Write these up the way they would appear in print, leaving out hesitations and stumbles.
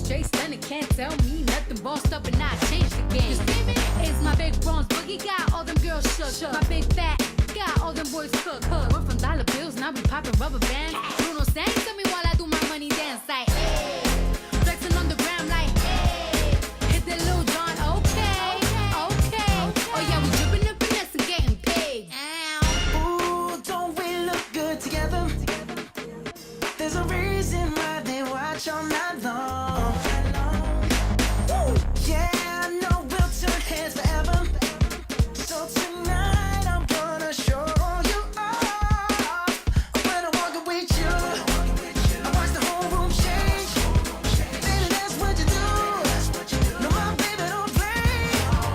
straight stunning, can't tell me nothing. Bossed up and I changed the game. You see me? It's my big bronze boogie, got all them girls shook. My big fat got all them boys cooked. We're from dollar bills, now we popping rubber bands. Bruno sang to me while I do my money dance. Like, hey, flexing on the gram like, hey, hit that Lil Jon, okay. Oh yeah, we dripping and finesse and getting paid. Ooh, don't we look good together? There's a reason why they watch all night long. Yeah, I know we'll turn heads forever. So tonight I'm gonna show you off. When I walk with you, I watch the whole room change. Baby, that's what you do. No, my baby don't play.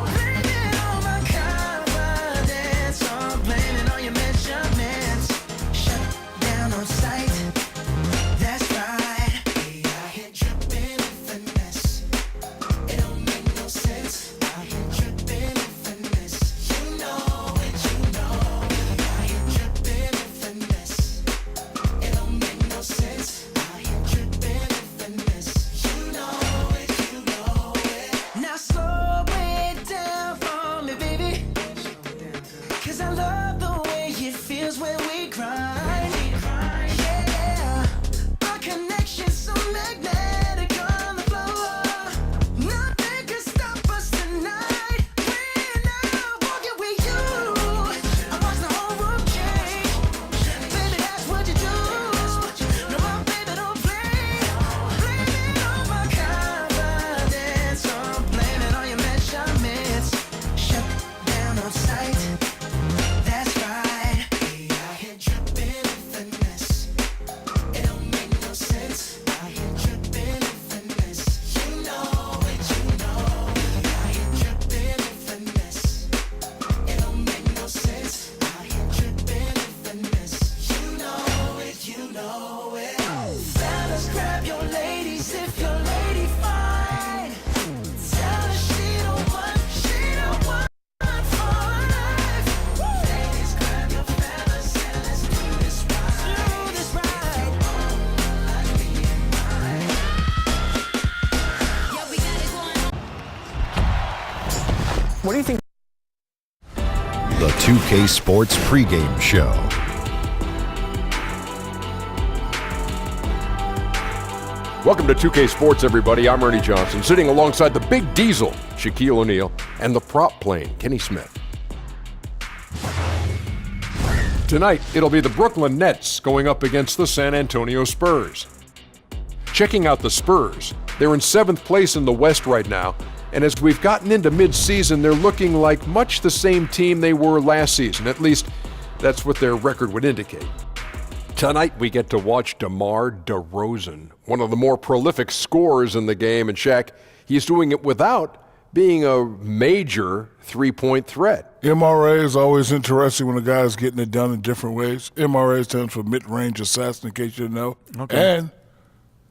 Blame it on my confidence. I'm blaming on your measurements. Shut down on sight. That's right. We out here dripping in finesse. It don't make no sense. Out here dripping in finesse. You know it, you know. We out here dripping in finesse. It don't make no sense. Out here dripping in finesse. You know it, you know it. Now slow it down for me, baby. 'Cause I love the way it feels when we grind. Yeah, our connection's so magnetic on the floor. Nothing can stop us tonight. When I'm walking with you, I watch the whole room change. Baby, that's what you do. No, my baby don't play. Blame it on my confidence. I'm blaming on your measurements. Shut down on sight. That's right. We out here dripping in finesse. It don't make no sense. Out here dripping in finesse. You know it, you know. We out here dripping in finesse. It don't make no sense. Out here dripping in finesse. You know it, you know it. Fellas, grab your ladies if your lady fine. Tell her she don't want for life. Ladies, grab your fellas and let's do this right. Do this right. Like me and mine. Yeah, we got it going on. What do you think? The 2K Sports Pregame Show. Welcome to 2K Sports, everybody. I'm Ernie Johnson, sitting alongside the Big Diesel, Shaquille O'Neal, and the prop plane, Kenny Smith. Tonight, it'll be the Brooklyn Nets going up against the San Antonio Spurs. Checking out the Spurs, they're in 7th place in the West right now, and as we've gotten into mid-season, they're looking like much the same team they were last season. At least, that's what their record would indicate. Tonight, we get to watch DeMar Derozan, one of the more prolific scorers in the game. And Shaq, he's doing it without being a major three-point threat. MRA is always interesting when a guy is getting it done in different ways. MRA stands for mid-range assassin, in case you didn't know. Okay. And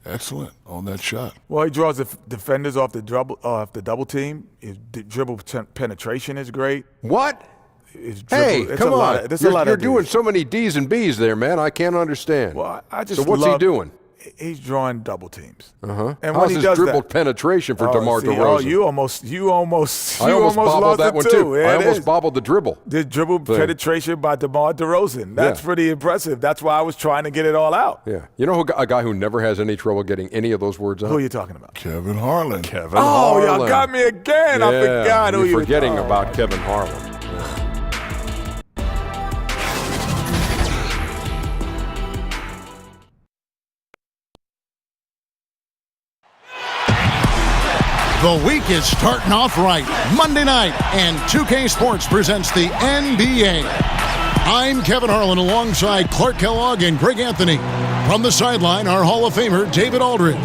excellent on that shot. Well, he draws the defenders off the double team. His dribble penetration is great. What? His dribble, Hey, it's come a lot on. of, there's a lot You're of doing dudes. so many D's and B's there, man. I can't understand. Well, I just So what's he doing? He's drawing double teams. Uh-huh. And How's when he his does dribble that, penetration for DeMar see, Derozan? you almost I almost bobbled lost that it one too. too. Yeah, I it almost is. bobbled the dribble. The dribble penetration by DeMar Derozan. That's Yeah. pretty impressive. That's why I was trying to get it all out. Yeah. You know a guy who never has any trouble getting any of those words out? Who are you talking about? Kevin Harlan. Kevin Oh, Harlan. y'all got me again. I forgot who you're you were forgetting talking about Kevin Harlan. The week is starting off right. Monday night, and 2K Sports presents the NBA. I'm Kevin Harlan alongside Clark Kellogg and Greg Anthony. From the sideline, our Hall of Famer, David Aldridge.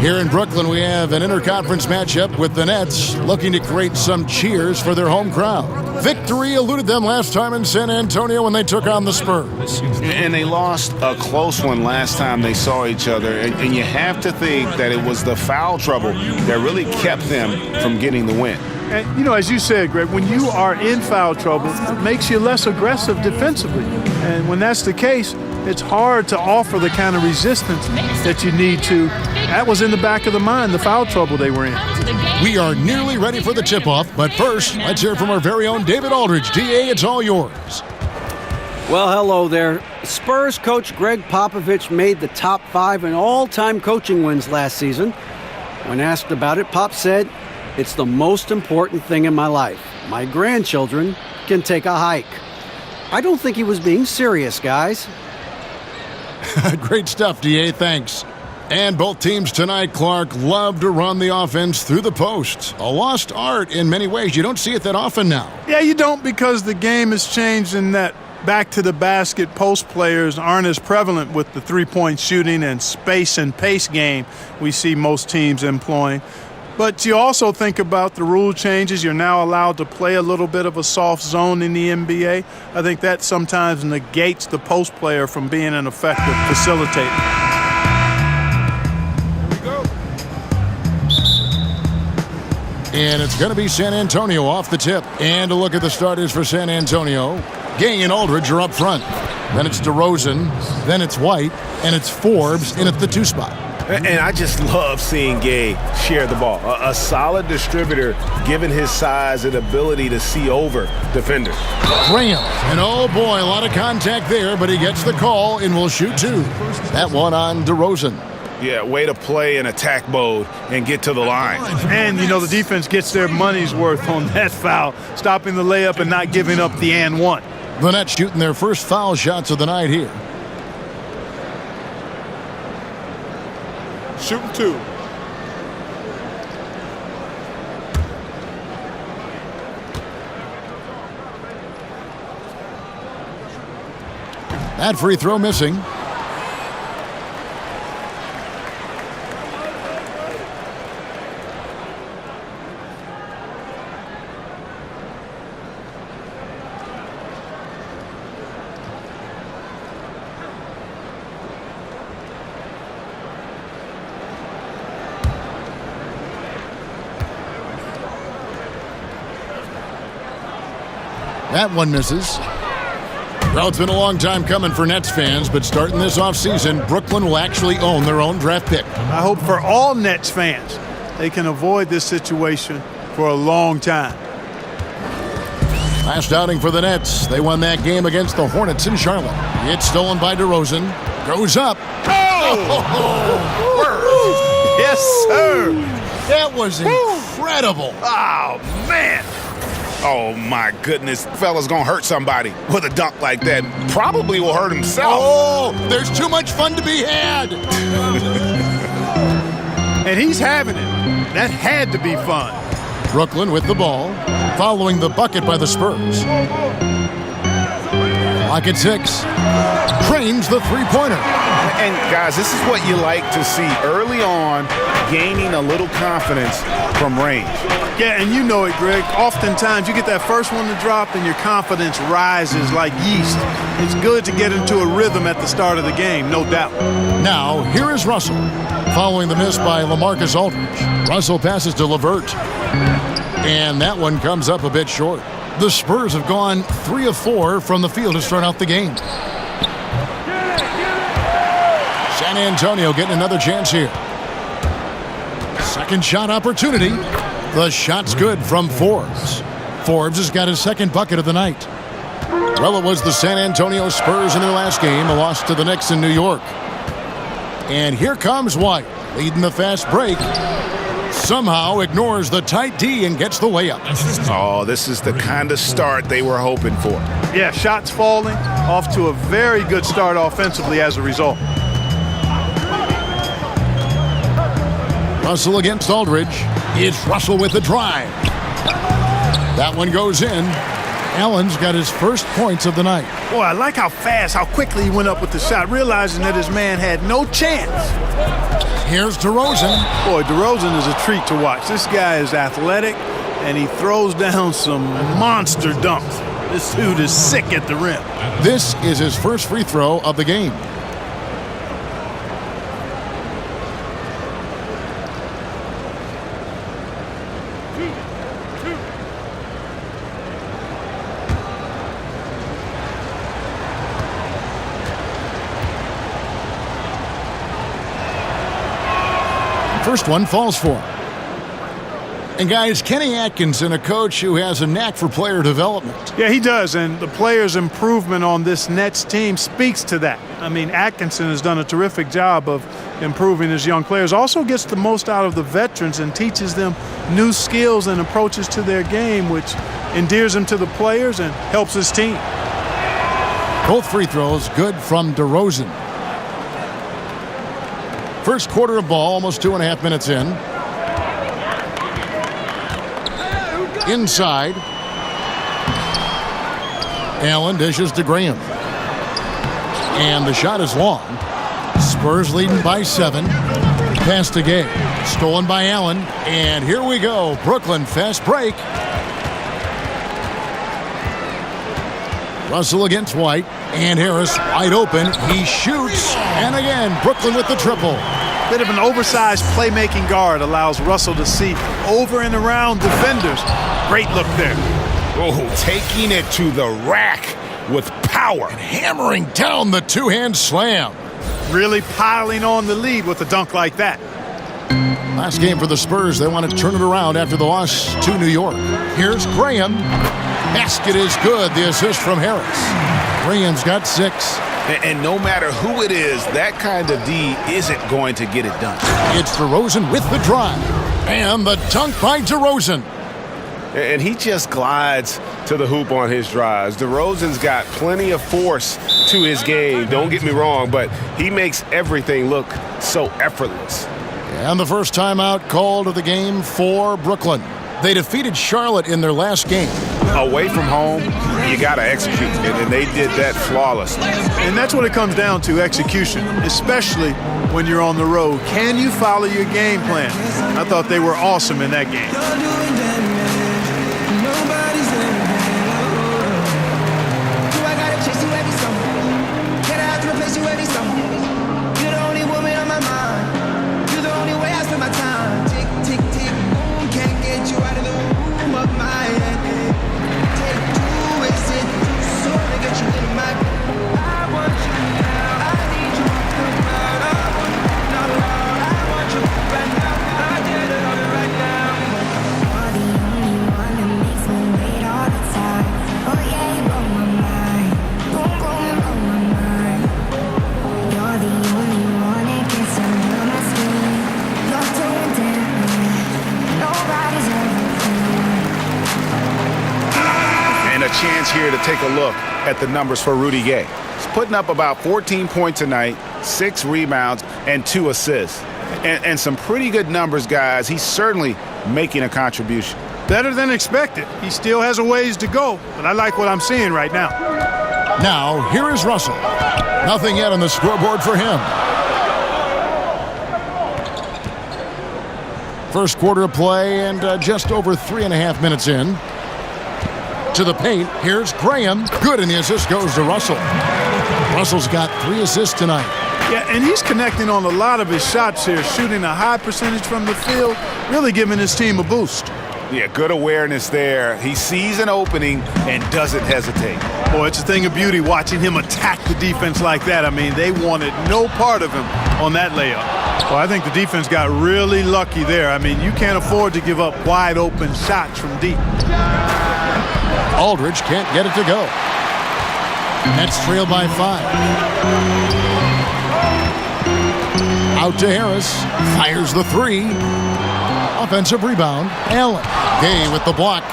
Here in Brooklyn, we have an interconference matchup with the Nets looking to create some cheers for their home crowd. Victory eluded them last time in San Antonio when they took on the Spurs. And they lost a close one last time they saw each other. And you have to think that it was the foul trouble that really kept them from getting the win. And, you know, as you said, Greg, when you are in foul trouble, it makes you less aggressive defensively. And when that's the case, it's hard to offer the kind of resistance that you need to. That was in the back of the mind, the foul trouble they were in. We are nearly ready for the tip-off, but first, let's hear from our very own David Aldridge. DA, it's all yours. Well, hello there. Spurs coach Greg Popovich made the top 5 in all-time coaching wins last season. When asked about it, Pop said, "It's the most important thing in my life. My grandchildren can take a hike." I don't think he was being serious, guys. Great stuff, DA. Thanks. And both teams tonight, Clark, love to run the offense through the post. A lost art in many ways. You don't see it that often now. Yeah, you don't, because the game has changed in that back-to-the-basket post players aren't as prevalent with the three-point shooting and space and pace game we see most teams employing. But you also think about the rule changes. You're now allowed to play a little bit of a soft zone in the NBA. I think that sometimes negates the post player from being an effective facilitator. And it's going to be San Antonio off the tip. And a look at the starters for San Antonio. Gay and Aldridge are up front. Then it's DeRozan. Then it's White. And it's Forbes in at the 2 spot. And I just love seeing Gay share the ball. A solid distributor, given his size and ability to see over defenders. Graham. And oh boy, a lot of contact there, but he gets the call and will shoot 2. That one on DeRozan. Yeah, way to play in attack mode and get to the line. And, you know, the defense gets their money's worth on that foul, stopping the layup and not giving up the and one. The Nets shooting their first foul shots of the night here. Shooting 2. That free throw missing. That one misses. Well, it's been a long time coming for Nets fans, but starting this offseason, Brooklyn will actually own their own draft pick. I hope for all Nets fans they can avoid this situation for a long time. Last outing for the Nets. They won that game against the Hornets in Charlotte. It's stolen by DeRozan. Goes up. Oh! Yes, sir. That was incredible. Oh, man. Oh, my goodness. Fella's going to hurt somebody with a dunk like that. Probably will hurt himself. Oh, there's too much fun to be had. And he's having it. That had to be fun. Brooklyn with the ball, following the bucket by the Spurs. Clock at 6. Trains the three-pointer. And, guys, this is what you like to see early on, gaining a little confidence from range. Yeah, and you know it, Greg. Oftentimes you get that first one to drop and your confidence rises like yeast. It's good to get into a rhythm at the start of the game, no doubt. Now, here is Russell. Following the miss by LaMarcus Aldridge. Russell passes to LeVert. And that one comes up a bit short. The Spurs have gone 3 of 4 from the field to start out the game. San Antonio getting another chance here. Second shot opportunity. The shot's good from Forbes. Forbes has got his second bucket of the night. Well, it was the San Antonio Spurs in their last game, a loss to the Knicks in New York. And here comes White, leading the fast break. Somehow ignores the tight D and gets the layup. Oh, this is the kind of start they were hoping for. Yeah, shots falling, off to a very good start offensively as a result. Russell against Aldridge. It's Russell with the drive. That one goes in. Allen's got his first points of the night. Boy, I like how fast, how quickly he went up with the shot, realizing that his man had no chance. Here's DeRozan. Boy, DeRozan is a treat to watch. This guy is athletic, and he throws down some monster dunks. This dude is sick at the rim. This is his first free throw of the game. First one falls for him. And guys, Kenny Atkinson, a coach who has a knack for player development. Yeah, he does, and the players' improvement on this Nets team speaks to that. I mean, Atkinson has done a terrific job of improving his young players. Also gets the most out of the veterans and teaches them new skills and approaches to their game, which endears them to the players and helps his team. Both free throws good from DeRozan. First quarter of ball, almost 2.5 minutes in. Inside. Allen dishes to Graham. And the shot is long. Spurs leading by 7. Pass to Gay. Stolen by Allen. And here we go. Brooklyn fast break. Russell against White. And Harris wide open. He shoots. And again, Brooklyn with the triple. Bit of an oversized playmaking guard allows Russell to see over and around defenders. Great look there. Oh, taking it to the rack with power. And hammering down the two-hand slam. Really piling on the lead with a dunk like that. Last game for the Spurs. They want to turn it around after the loss to New York. Here's Graham. Basket is good. The assist from Harris. Graham's got 6. And no matter who it is, that kind of D isn't going to get it done. It's DeRozan with the drive. And the dunk by DeRozan. And he just glides to the hoop on his drives. DeRozan's got plenty of force to his game, don't get me wrong, but he makes everything look so effortless. And the first timeout called of the game for Brooklyn. They defeated Charlotte in their last game. Away from home, you got to execute, and they did that flawlessly. And that's what it comes down to, execution, especially when you're on the road. Can you follow your game plan? I thought they were awesome in that game. Chance here to take a look at the numbers for Rudy Gay. He's putting up about 14 points a night, 6 rebounds, and 2 assists. And some pretty good numbers, guys. He's certainly making a contribution. Better than expected. He still has a ways to go, but I like what I'm seeing right now. Now, here is Russell. Nothing yet on the scoreboard for him. First quarter of play and just over 3.5 minutes in. To the paint, here's Graham. Good, and the assist goes to Russell. Russell's got 3 assists tonight. Yeah, and he's connecting on a lot of his shots here, shooting a high percentage from the field, really giving his team a boost. Yeah, good awareness there. He sees an opening and doesn't hesitate. Boy, it's a thing of beauty watching him attack the defense like that. I mean, they wanted no part of him on that layup. Well, I think the defense got really lucky there. I mean, you can't afford to give up wide open shots from deep. Aldridge can't get it to go. Nets trail by 5. Out to Harris. Fires the 3. Offensive rebound. Allen. Gay with the block.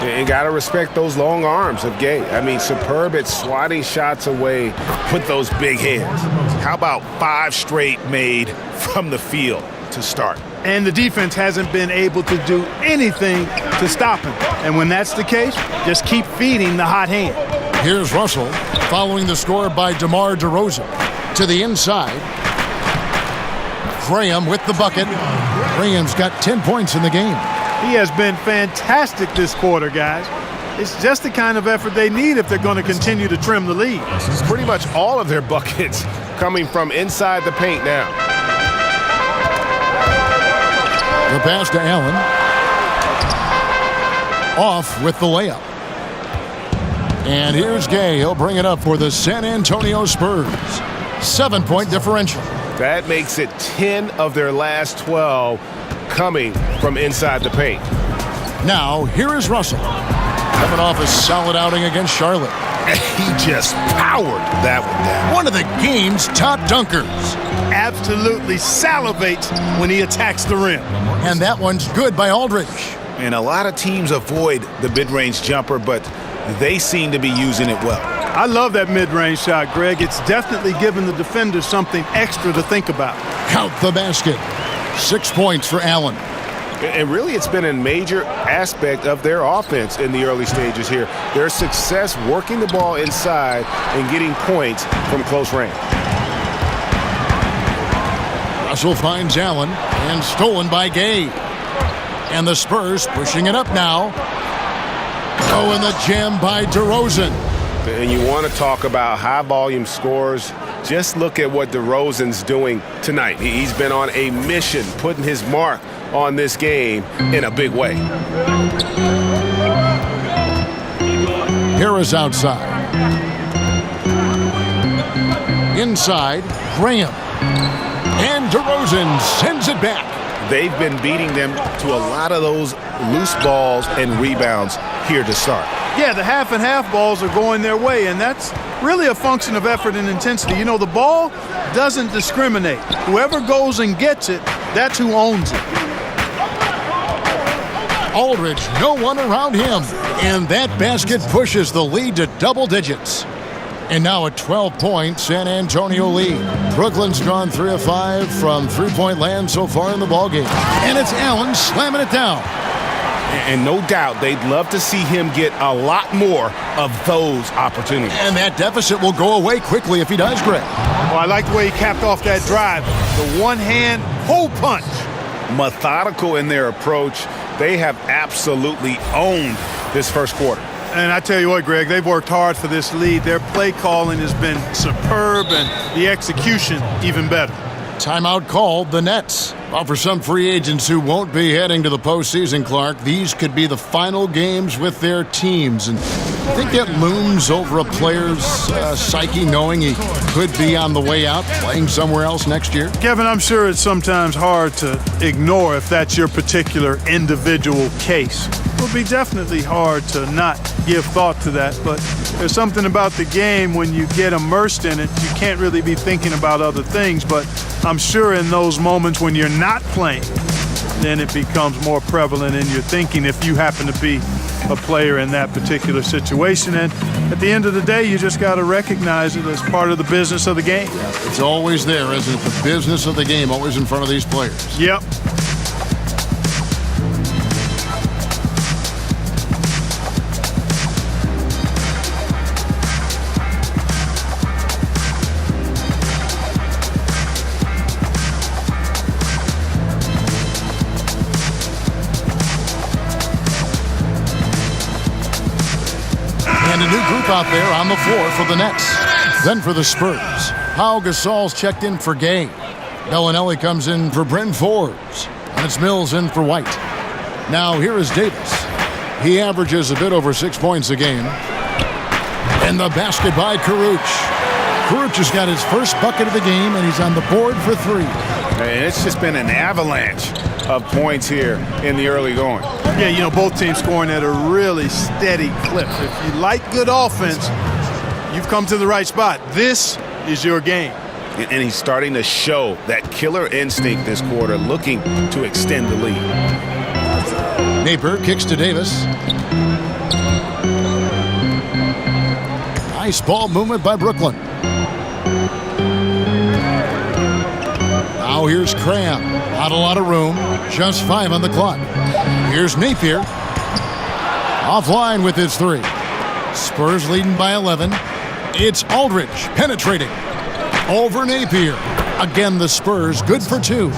You got to respect those long arms of Gay. I mean, superb at swatting shots away with those big hands. How about 5 straight made from the field to start? And the defense hasn't been able to do anything to stop him. And when that's the case, just keep feeding the hot hand. Here's Russell following the score by DeMar Derozan. To the inside. Graham with the bucket. Graham's got 10 points in the game. He has been fantastic this quarter, guys. It's just the kind of effort they need if they're going to continue to trim the lead. Pretty much all of their buckets coming from inside the paint now. The pass to Allen. Off with the layup. And here's Gay. He'll bring it up for the San Antonio Spurs. 7-point differential. That makes it 10 of their last 12 coming from inside the paint. Now, here is Russell. Coming off a solid outing against Charlotte. He just powered that one down. One of the game's top dunkers. Absolutely salivates when he attacks the rim. And that one's good by Aldridge. And a lot of teams avoid the mid-range jumper, but they seem to be using it well. I love that mid-range shot, Greg. It's definitely given the defender something extra to think about. Count the basket. 6 points for Allen. And really, it's been a major aspect of their offense in the early stages here. Their success working the ball inside and getting points from close range. Russell finds Allen, and stolen by Gay. And the Spurs pushing it up now. Oh, and the jam by DeRozan. And you want to talk about high-volume scores. Just look at what DeRozan's doing tonight. He's been on a mission, putting his mark on this game in a big way. Harris outside. Inside, Graham. And DeRozan sends it back. They've been beating them to a lot of those loose balls and rebounds here to start. Yeah, the half and half balls are going their way, and that's really a function of effort and intensity. You know, the ball doesn't discriminate. Whoever goes and gets it, that's who owns it. Aldridge, no one around him. And that basket pushes the lead to double digits. And now a 12-point San Antonio lead. Brooklyn's gone 3 of 5 from three-point land so far in the ballgame. And it's Allen slamming it down. And no doubt they'd love to see him get a lot more of those opportunities. And that deficit will go away quickly if he does, Greg. Well, I like the way he capped off that drive. The one-hand hole punch. Methodical in their approach. They have absolutely owned this first quarter. And I tell you what, Greg, they've worked hard for this lead. Their play calling has been superb, and the execution even better. Timeout called the Nets. Well, for some free agents who won't be heading to the postseason, Clark, these could be the final games with their teams. And I think that looms over a player's psyche, knowing he could be on the way out, playing somewhere else next year. Kevin, I'm sure it's sometimes hard to ignore if that's your particular individual case. It would be definitely hard to not give thought to that, but there's something about the game when you get immersed in it, you can't really be thinking about other things, but I'm sure in those moments when you're not playing, then it becomes more prevalent in your thinking if you happen to be a player in that particular situation. And at the end of the day, you just got to recognize it as part of the business of the game. It's always there, isn't it? The business of the game, always in front of these players. Yep. And a new group out there on the floor for the Nets. Then for the Spurs, Pau Gasol's checked in for Gay. Bellinelli comes in for Bryn Forbes. And it's Mills in for White. Now here is Davis. He averages a bit over 6 points a game. And the basket by Kuruc. Kuruc has got his first bucket of the game, and he's on the board for 3. And it's just been an avalanche of points here in the early going. Yeah, you know, both teams scoring at a really steady clip. If you like good offense, you've come to the right spot. This is your game. And he's starting to show that killer instinct this quarter, looking to extend the lead. Napier kicks to Davis. Nice ball movement by Brooklyn. Now here's Cram. Not a lot of room. Just 5 on the clock. Here's Napier. Offline with his 3. Spurs leading by 11. It's Aldridge penetrating. Over Napier. Again, the Spurs good for 2.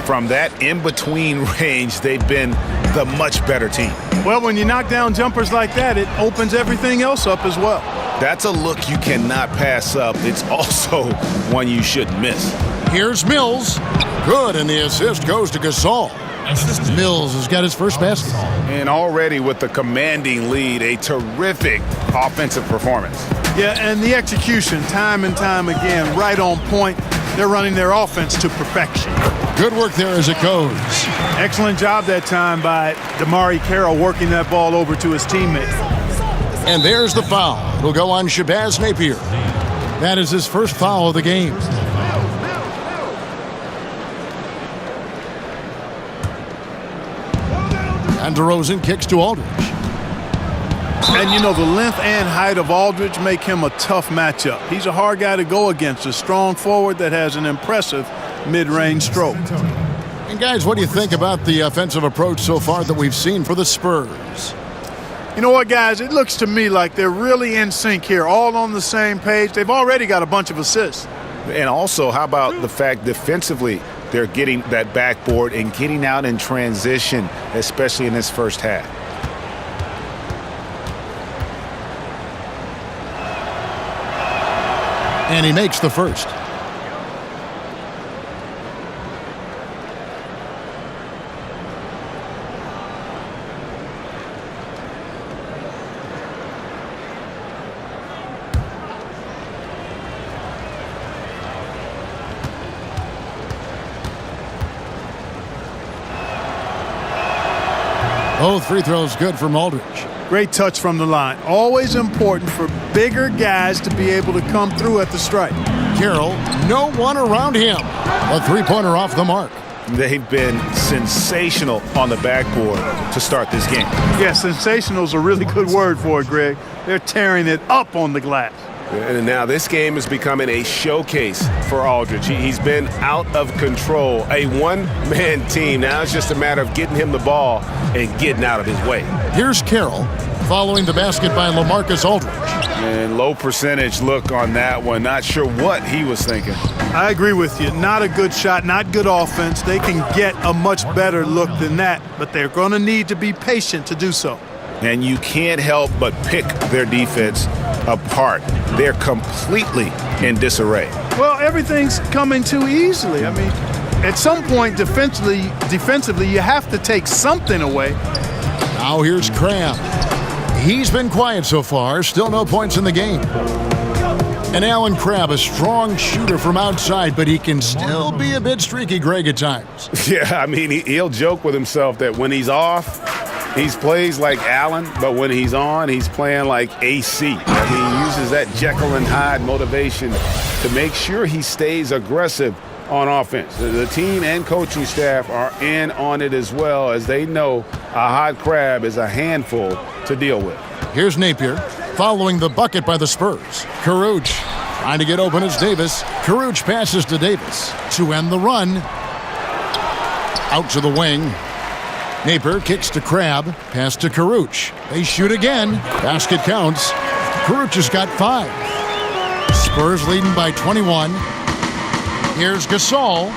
From that in-between range, they've been the much better team. Well, when you knock down jumpers like that, it opens everything else up as well. That's a look you cannot pass up. It's also one you shouldn't miss. Here's Mills. Good, and the assist goes to Gasol. Mills has got his first basket. And already with the commanding lead, a terrific offensive performance. Yeah, and the execution, time and time again, right on point. they're running their offense to perfection. Good work there as it goes. Excellent job that time by DeMar Carroll working that ball over to his teammate. And there's the foul. It'll go on Shabazz Napier. That is his first foul of the game. And DeRozan kicks to Aldridge. And you know, the length and height of Aldridge make him a tough matchup. He's a hard guy to go against, a strong forward that has an impressive mid-range stroke. And guys, what do you think about the offensive approach so far that we've seen for the Spurs? You know what, guys? It looks to me like they're really in sync here, all on the same page. They've already got a bunch of assists. And also, how about the fact defensively they're getting that backboard and getting out in transition, especially in this first half. And he makes the first. Both free throws good from Aldridge. Great touch from the line. Always important for bigger guys to be able to come through at the stripe. Carroll, no one around him. A three-pointer off the mark. They've been sensational on the backboard to start this game. Yeah, sensational is a really good word for it, Greg. They're tearing it up on the glass. And now this game is becoming a showcase for Aldridge. He's been out of control, a one-man team. Now it's just a matter of getting him the ball and getting out of his way. Here's Carroll following the basket by LaMarcus Aldridge. And low percentage look on that one. Not sure what he was thinking. I agree with you. Not a good shot, not good offense. They can get a much better look than that, but they're going to need to be patient to do so. And you can't help but pick their defense apart. They're completely in disarray. Well, everything's coming too easily. I mean, at some point defensively, you have to take something away. Now here's Cram. He's been quiet so far. Still no points in the game. And Allen Crabbe, a strong shooter from outside, but he can still be a bit streaky, Greg, at times. Yeah, I mean, he'll joke with himself that when he's off, he plays like Allen, but when he's on, he's playing like AC. I mean, he uses that Jekyll and Hyde motivation to make sure he stays aggressive on offense. The team and coaching staff are in on it as well, as they know a hot Crab is a handful to deal with. Here's Napier following the bucket by the Spurs. Caruth trying to get open as Davis. Caruth passes to Davis to end the run. Out to the wing. Napier kicks to Crabbe. Pass to Caruth. They shoot again. Basket counts. Caruth has got 5. Spurs leading by 21. Here's Gasol.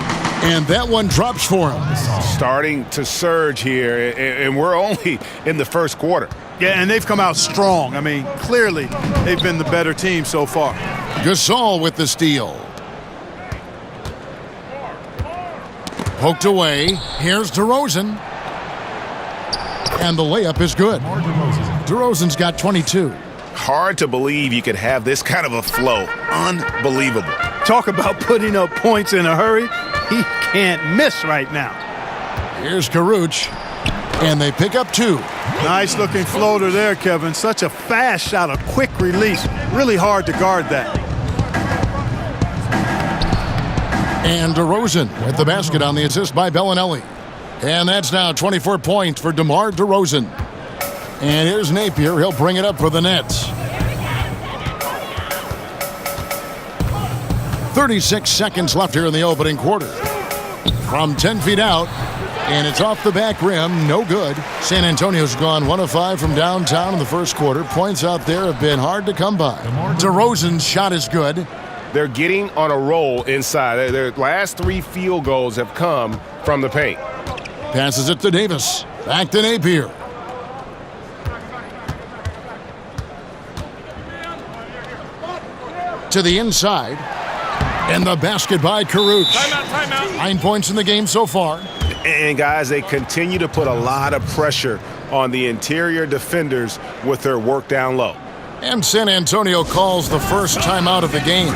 And that one drops for him. Starting to surge here, and we're only in the first quarter. Yeah, and they've come out strong. I mean, clearly they've been the better team so far. Gasol with the steal. Poked away. Here's DeRozan. And the layup is good. DeRozan's got 22. Hard to believe you could have this kind of a flow. Unbelievable. Talk about putting up points in a hurry. He can't miss right now. Here's Caruth. And they pick up 2. Nice looking floater there, Kevin. Such a fast shot, a quick release. Really hard to guard that. And DeRozan with the basket on the assist by Bellinelli. And that's now 24 points for DeMar DeRozan. And here's Napier. He'll bring it up for the Nets. 36 seconds left here in the opening quarter. From 10 feet out. And it's off the back rim. No good. San Antonio's gone 1 of 5 from downtown in the first quarter. Points out there have been hard to come by. DeRozan's shot is good. They're getting on a roll inside. Their last 3 field goals have come from the paint. Passes it to Davis. Back to Napier. To the inside. And the basket by Caruth. Timeout. 9 points in the game so far. And guys, they continue to put a lot of pressure on the interior defenders with their work down low. And San Antonio calls the first timeout of the game.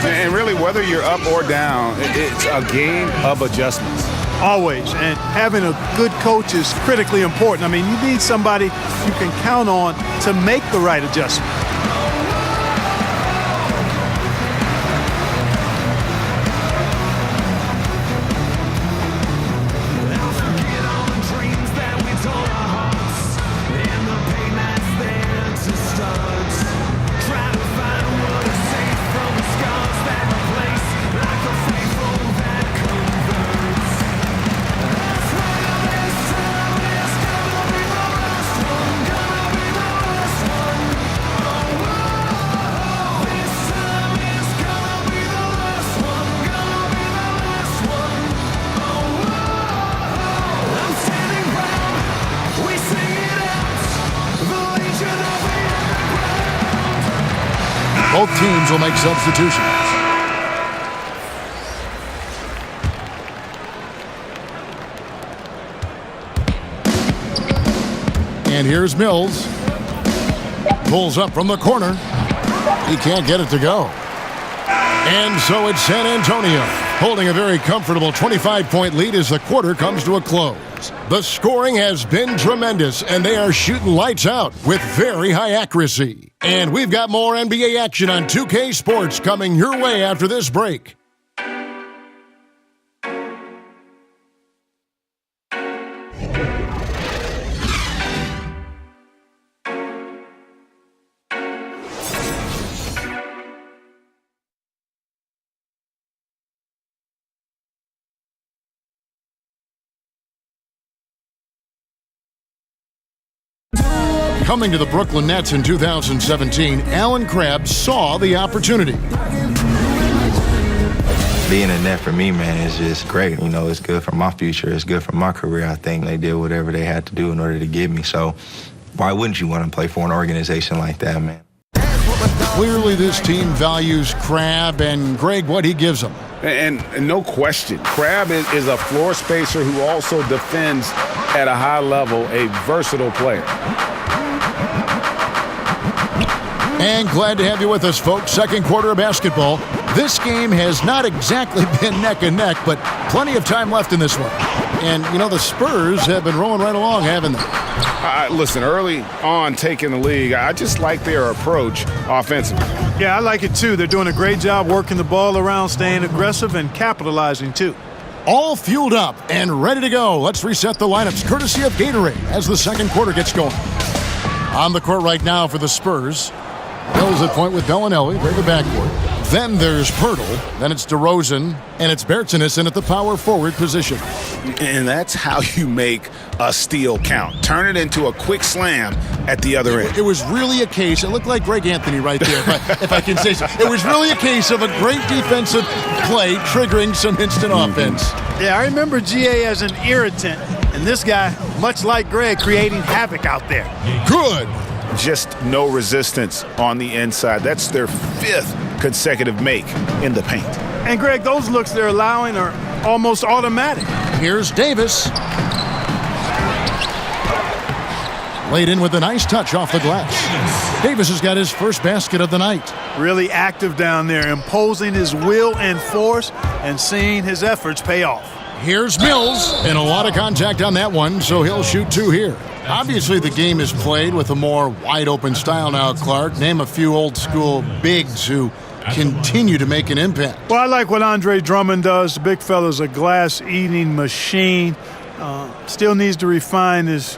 And really, whether you're up or down, it's a game of adjustments. Always. And having a good coach is critically important. I mean, you need somebody you can count on to make the right adjustment. Both teams will make substitutions. And here's Mills. Pulls up from the corner. He can't get it to go. And so it's San Antonio, holding a very comfortable 25-point lead as the quarter comes to a close. The scoring has been tremendous, and they are shooting lights out with very high accuracy. And we've got more NBA action on 2K Sports coming your way after this break. Coming to the Brooklyn Nets in 2017, Alan Crabb saw the opportunity. Being a Net for me, man, is just great. You know, it's good for my future. It's good for my career. I think they did whatever they had to do in order to get me. So why wouldn't you want to play for an organization like that, man? Clearly, this team values Crabb, and Greg, what he gives them. And no question, Crabb is a floor spacer who also defends at a high level, a versatile player. And glad to have you with us, folks. Second quarter of basketball. This game has not exactly been neck and neck, but plenty of time left in this one. And, you know, the Spurs have been rolling right along, haven't they? Listen, early on taking the league, I just like their approach offensively. Yeah, I like it too. They're doing a great job working the ball around, staying aggressive, and capitalizing too. All fueled up and ready to go. Let's reset the lineups courtesy of Gatorade as the second quarter gets going. On the court right now for the Spurs. Mills at point with Bellinelli. They're the backcourt. Then there's Pirtle. Then it's DeRozan. And it's Bertinasin at the power forward position. And that's how you make a steal count. Turn it into a quick slam at the other end. It was really a case. It looked like Greg Anthony right there, if I can say so. It was really a case of a great defensive play triggering some instant offense. Yeah, I remember GA as an irritant. And this guy, much like Greg, creating havoc out there. Good. Just no resistance on the inside. That's their fifth consecutive make in the paint. And Greg, those looks they're allowing are almost automatic. Here's Davis. Laid in with a nice touch off the glass. Davis has got his first basket of the night. Really active down there, imposing his will and force and seeing his efforts pay off. Here's Mills, and a lot of contact on that one, so he'll shoot two here. Obviously, the game is played with a more wide-open style now, Clark. Name a few old-school bigs who continue to make an impact. Well, I like what Andre Drummond does. The big fella's a glass-eating machine. Still needs to refine his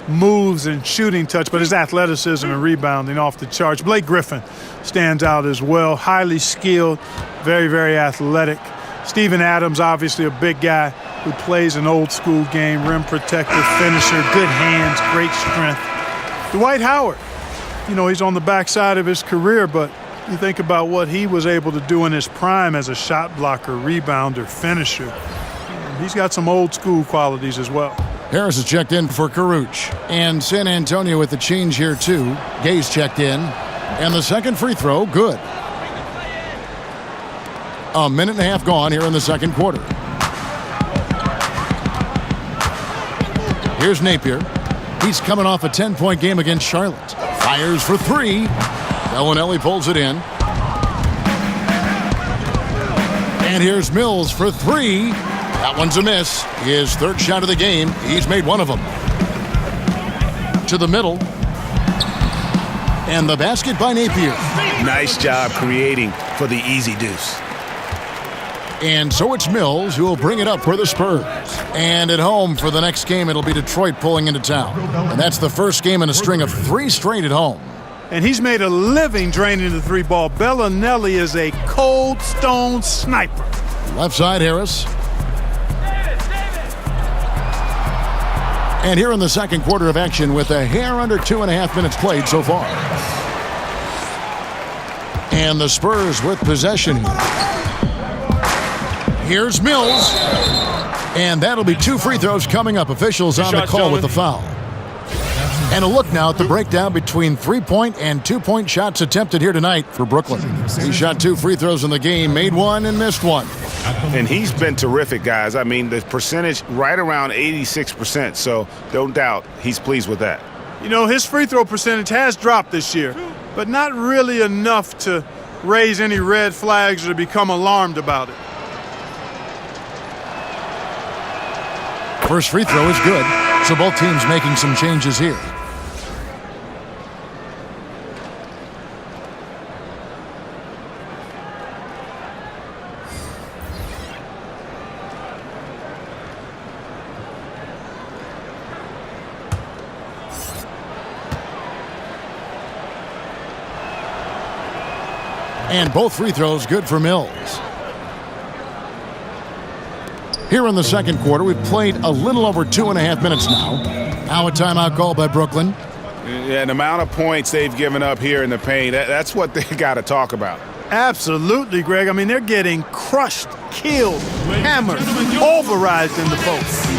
moves and shooting touch, but his athleticism and rebounding off the charts. Blake Griffin stands out as well. Highly skilled, very, very athletic. Steven Adams, obviously a big guy who plays an old-school game, rim protector, finisher, good hands, great strength. Dwight Howard, you know, he's on the backside of his career, but you think about what he was able to do in his prime as a shot blocker, rebounder, finisher. He's got some old-school qualities as well. Harris is checked in for Caruch. And San Antonio with the change here, too. Gay's checked in. And the second free throw, good. A minute and a half gone here in the second quarter. Here's Napier. He's coming off a 10-point game against Charlotte. Fires for three. Bellinelli pulls it in. And here's Mills for three. That one's a miss. His third shot of the game. He's made one of them. To the middle. And the basket by Napier. Nice job creating for the easy deuce. And so it's Mills who will bring it up for the Spurs. And at home for the next game, it'll be Detroit pulling into town. And that's the first game in a string of 3 straight at home. And he's made a living draining the three ball. Bellinelli is a cold stone sniper. Left side, Harris. And here in the second quarter of action with a hair under 2.5 minutes played so far. And the Spurs with possession. Here's Mills. And that'll be 2 free throws coming up. Officials on the call with the foul. And a look now at the breakdown between 3-point and 2-point shots attempted here tonight for Brooklyn. He shot 2 free throws in the game, made one and missed one. And he's been terrific, guys. I mean, the percentage right around 86%, so don't doubt he's pleased with that. You know, his free throw percentage has dropped this year, but not really enough to raise any red flags or to become alarmed about it. First free throw is good, so both teams making some changes here. And both free throws good for Mills. Here in the second quarter, we've played a little over 2.5 minutes now. Now a timeout call by Brooklyn. Yeah, the amount of points they've given up here in the paint, that's what they got to talk about. Absolutely, Greg. I mean, they're getting crushed, killed, hammered, pulverized in the post.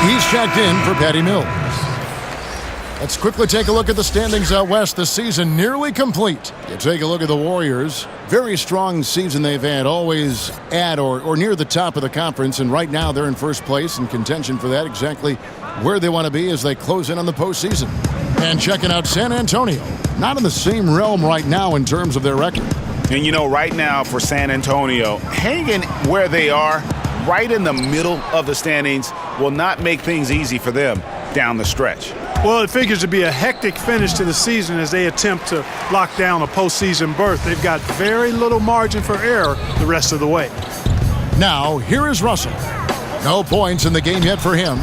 He's checked in for Patty Mills. Let's quickly take a look at the standings out west. The season nearly complete. You take a look at the Warriors. Very strong season they've had, always at or near the top of the conference, and right now they're in first place in contention for that, exactly where they want to be as they close in on the postseason. And checking out San Antonio. Not in the same realm right now in terms of their record. And you know, right now for San Antonio, hanging where they are, right in the middle of the standings, will not make things easy for them down the stretch. Well, it figures to be a hectic finish to the season as they attempt to lock down a postseason berth. They've got very little margin for error the rest of the way. Now, here is Russell. No points in the game yet for him.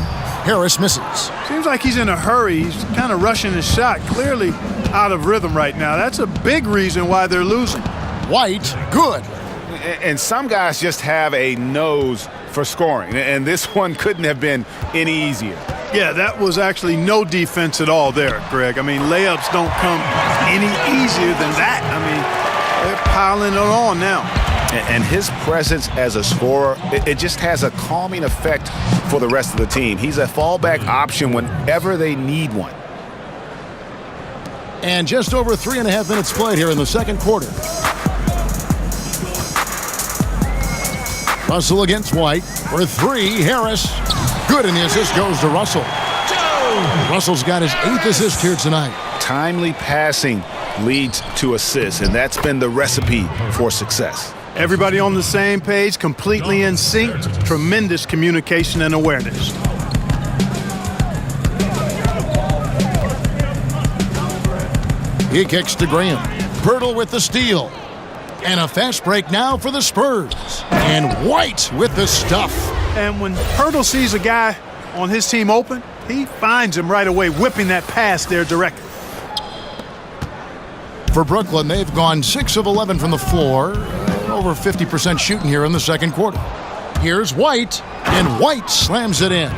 Harris misses. Seems like he's in a hurry. He's kind of rushing his shot, clearly out of rhythm right now. That's a big reason why they're losing. White, good. And some guys just have a nose for scoring, and this one couldn't have been any easier. Yeah, that was actually no defense at all there, Greg. I mean, layups don't come any easier than that. I mean, they're piling it on now. And his presence as a scorer, it just has a calming effect for the rest of the team. He's a fallback option whenever they need one. And just over 3.5 minutes played here in the second quarter. Russell against White for three. Harris. Good, and the assist goes to Russell. Russell's got his 8th assist here tonight. Timely passing leads to assists, and that's been the recipe for success. Everybody on the same page, completely in sync. Tremendous communication and awareness. He kicks to Graham. Pirtle with the steal. And a fast break now for the Spurs. And White with the stuff. And when Hurdle sees a guy on his team open, he finds him right away, whipping that pass there directly. For Brooklyn, they've gone 6 of 11 from the floor, over 50% shooting here in the second quarter. Here's White, and White slams it in.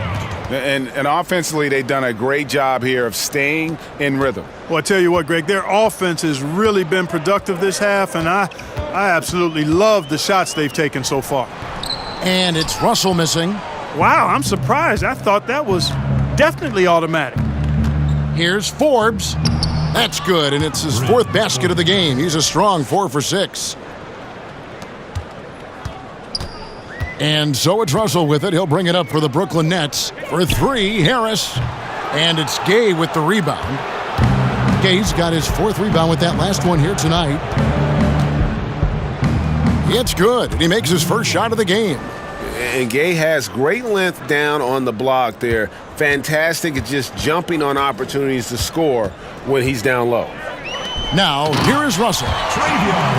And offensively, they've done a great job here of staying in rhythm. Well, I tell you what, Greg, their offense has really been productive this half, and I absolutely love the shots they've taken so far. And it's Russell missing. Wow, I'm surprised. I thought that was definitely automatic. Here's Forbes. That's good, and it's his 4th basket of the game. He's a strong 4 for 6. And so it's Russell with it. He'll bring it up for the Brooklyn Nets. For 3, Harris. And it's Gay with the rebound. Gay's got his 4th rebound with that last one here tonight. It's good, and he makes his first shot of the game. And Gay has great length down on the block there. Fantastic at just jumping on opportunities to score when he's down low. Now, here is Russell.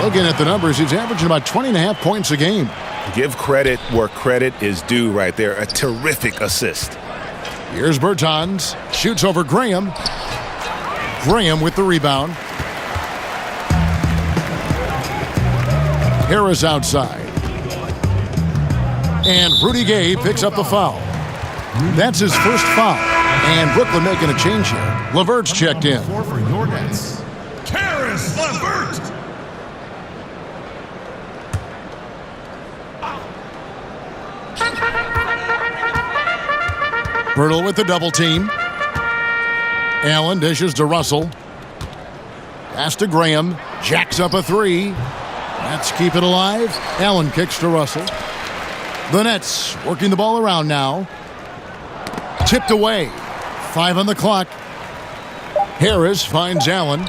Looking at the numbers, he's averaging about 20.5 points a game. Give credit where credit is due right there. A terrific assist. Here's Bertans. Shoots over Graham. Graham with the rebound. Harris outside. And Rudy Gay picks up the foul. That's his first foul. And Brooklyn making a change here. LeVert's checked in. For your Nets, Caris LeVert. Bertle with the double team. Allen dishes to Russell. Pass to Graham. Jacks up a 3. Let's keep it alive. Allen kicks to Russell. The Nets working the ball around now. Tipped away. 5 on the clock. Harris finds Allen.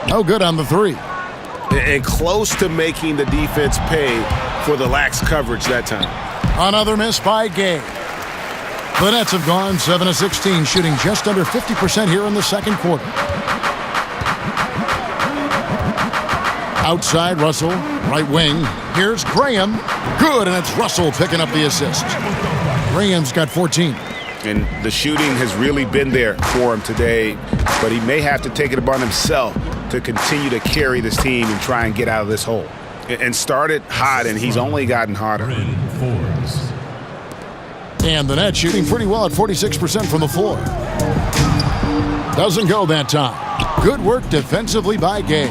No good on the 3. And close to making the defense pay for the lax coverage that time. Another miss by Gay. The Nets have gone 7 of 16, shooting just under 50% here in the second quarter. Outside Russell, right wing. Here's Graham. Good, and it's Russell picking up the assist. Graham's got 14. And the shooting has really been there for him today, but he may have to take it upon himself to continue to carry this team and try and get out of this hole. And started hot, and he's only gotten hotter. And the Nets shooting pretty well at 46% from the floor. Doesn't go that time. Good work defensively by Gay.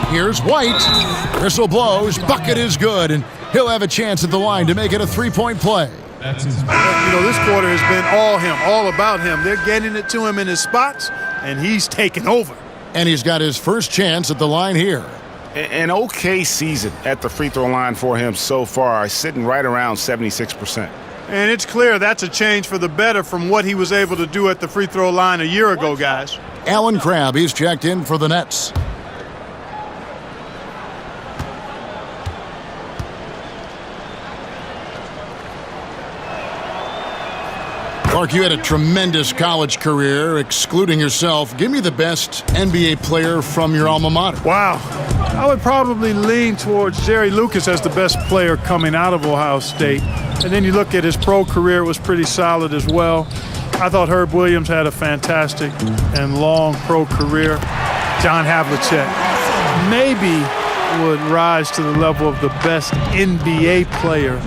Here's White. Whistle blows. Bucket is good, and he'll have a chance at the line to make it a 3-point play. That's his. This quarter has been all him, all about him. They're getting it to him in his spots, and he's taking over. And he's got his first chance at the line here. An okay season at the free throw line for him so far, sitting right around 76%. And it's clear that's a change for the better from what he was able to do at the free throw line a year ago, guys. Alan Crabb, he's checked in for the Nets. Clark, you had a tremendous college career, excluding yourself. Give me the best NBA player from your alma mater. Wow. I would probably lean towards Jerry Lucas as the best player coming out of Ohio State. And then you look at his pro career, it was pretty solid as well. I thought Herb Williams had a fantastic and long pro career. John Havlicek maybe would rise to the level of the best NBA player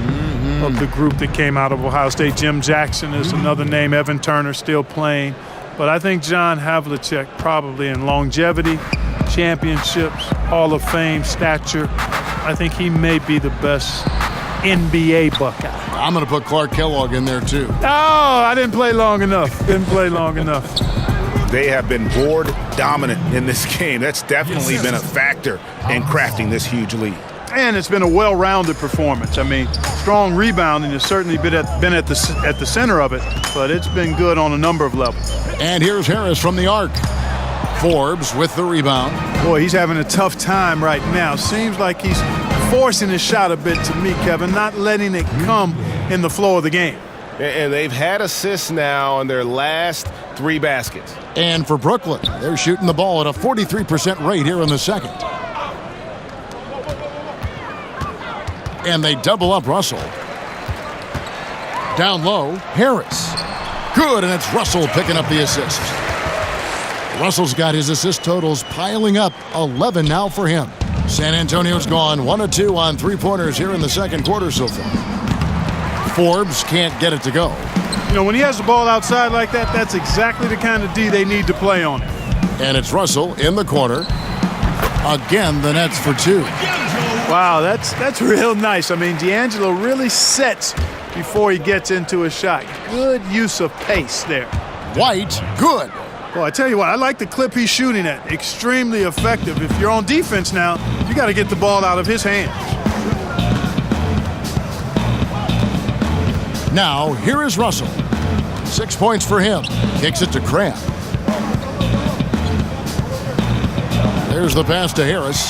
of the group that came out of Ohio State. Jim Jackson is another name. Evan Turner still playing. But I think John Havlicek probably in longevity, championships, Hall of Fame stature, I think he may be the best NBA Buckeye. I'm going to put Clark Kellogg in there too. Oh, I didn't play long enough. They have been board dominant in this game. That's definitely been a factor in crafting this huge lead. And it's been a well-rounded performance. I mean, strong rebounding has certainly been at the center of it, but it's been good on a number of levels. And here's Harris from the arc. Forbes with the rebound. Boy, he's having a tough time right now. Seems like he's forcing his shot a bit to me, Kevin, not letting it come in the flow of the game. And they've had assists now on their last 3 baskets. And for Brooklyn, they're shooting the ball at a 43% rate here in the second. And they double up Russell. Down low, Harris. Good, and it's Russell picking up the assist. Russell's got his assist totals piling up, 11 now for him. San Antonio's gone 1 of 2 on three-pointers here in the second quarter so far. Forbes can't get it to go. You know, when he has the ball outside like that, that's exactly the kind of D they need to play on it. And it's Russell in the corner. Again, the Nets for 2. Wow, that's real nice. I mean, D'Angelo really sets before he gets into a shot. Good use of pace there. White, good. Well, I tell you what, I like the clip he's shooting at. Extremely effective. If you're on defense now, you got to get the ball out of his hands. Now, here is Russell. 6 points for him. Kicks it to Crabb. There's the pass to Harris.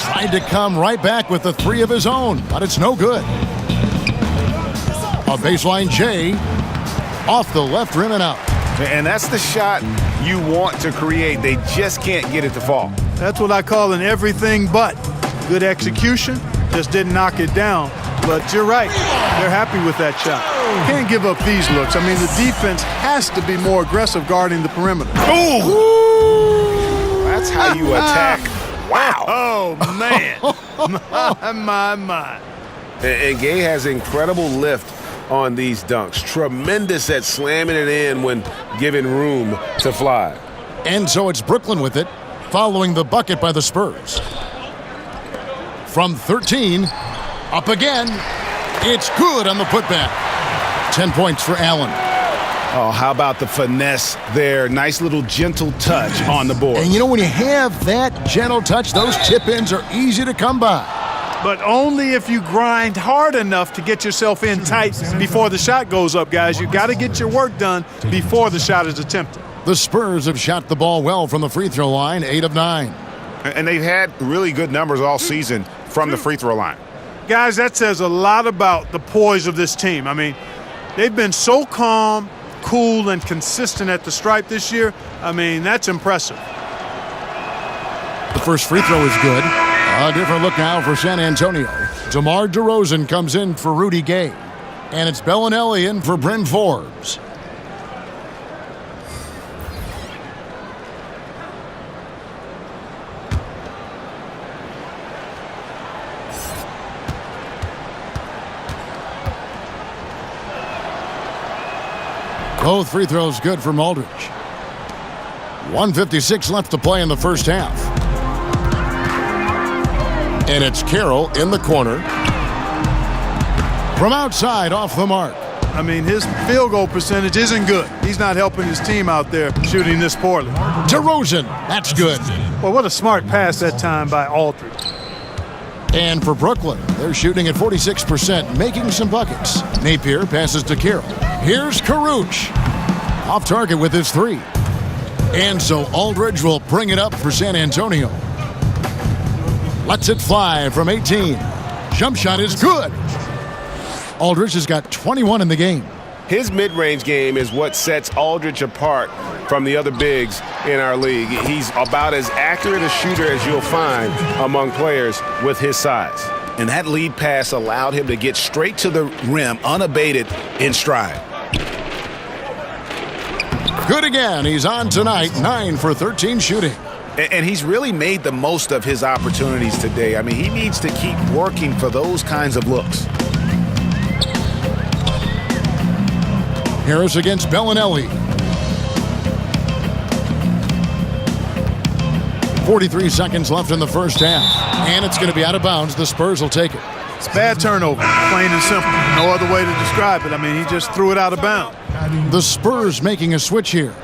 Tried to come right back with the 3 of his own, but it's no good. A baseline J off the left rim and out. And that's the shot you want to create. They just can't get it to fall. That's what I call an everything but. Good execution, just didn't knock it down. But you're right, they're happy with that shot. Can't give up these looks. I mean, the defense has to be more aggressive guarding the perimeter. Ooh! That's how you attack. Wow. Oh, man. my. And Gay has incredible lift on these dunks. Tremendous at slamming it in when given room to fly. And so it's Brooklyn with it, following the bucket by the Spurs. From 13, up again. It's good on the putback. 10 points for Allen. Oh, how about the finesse there? Nice little gentle touch on the board. And you know, when you have that gentle touch, those tip-ins are easy to come by. But only if you grind hard enough to get yourself in tight before the shot goes up, guys. You got to get your work done before the shot is attempted. The Spurs have shot the ball well from the free throw line, 8 of 9. And they've had really good numbers all season from the free throw line. Guys, that says a lot about the poise of this team. I mean, they've been so calm, cool, and consistent at the stripe this year. I mean, that's impressive. The first free throw is good. A different look now for San Antonio. DeMar DeRozan comes in for Rudy Gay. And it's Bellinelli in for Bryn Forbes. Both free throws good for Aldridge. 1:56 left to play in the first half. And it's Carroll in the corner. From outside, off the mark. I mean, his field goal percentage isn't good. He's not helping his team out there shooting this poorly. DeRozan, that's good. Well, what a smart pass that time by Aldridge. And for Brooklyn, they're shooting at 46%, making some buckets. Napier passes to Carroll. Here's Karuch. Off target with his 3. And so Aldridge will bring it up for San Antonio. Lets it fly from 18. Jump shot is good. Aldridge has got 21 in the game. His mid-range game is what sets Aldridge apart from the other bigs in our league. He's about as accurate a shooter as you'll find among players with his size. And that lead pass allowed him to get straight to the rim unabated in stride. Good again. He's on tonight, 9 for 13 shooting. And he's really made the most of his opportunities today. I mean, he needs to keep working for those kinds of looks. Harris against Bellinelli. 43 seconds left in the first half. And it's going to be out of bounds. The Spurs will take it. It's bad turnover, plain and simple. No other way to describe it. I mean, he just threw it out of bounds. The Spurs making a switch here.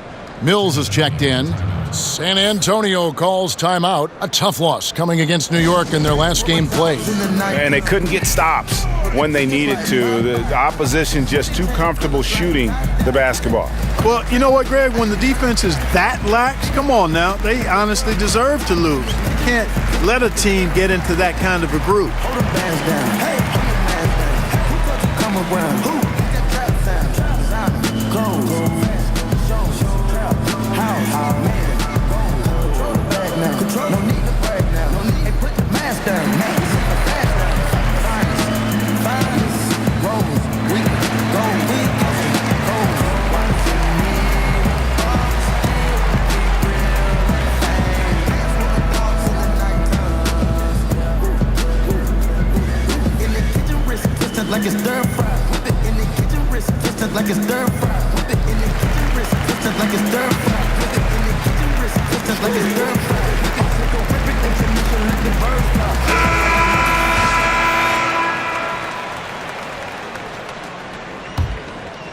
Mills is checked in. San Antonio calls timeout. A tough loss coming against New York in their last game played. And they couldn't get stops when they needed to. The opposition just too comfortable shooting the basketball. Well, you know what, Greg? When the defense is that lax, come on now. They honestly deserve to lose. You can't let a team get into that kind of a groove. Hold the bands down. Hey, come around. Who? Control. No need to brag now. No need to put the mask down. Twisted like it's stir fry. Whip it in the kitchen, wrist twisted like it's stir fry. Whip it in the kitchen, wrist twisted like it's stir fry. We can take a whip it into mission like the bird fly.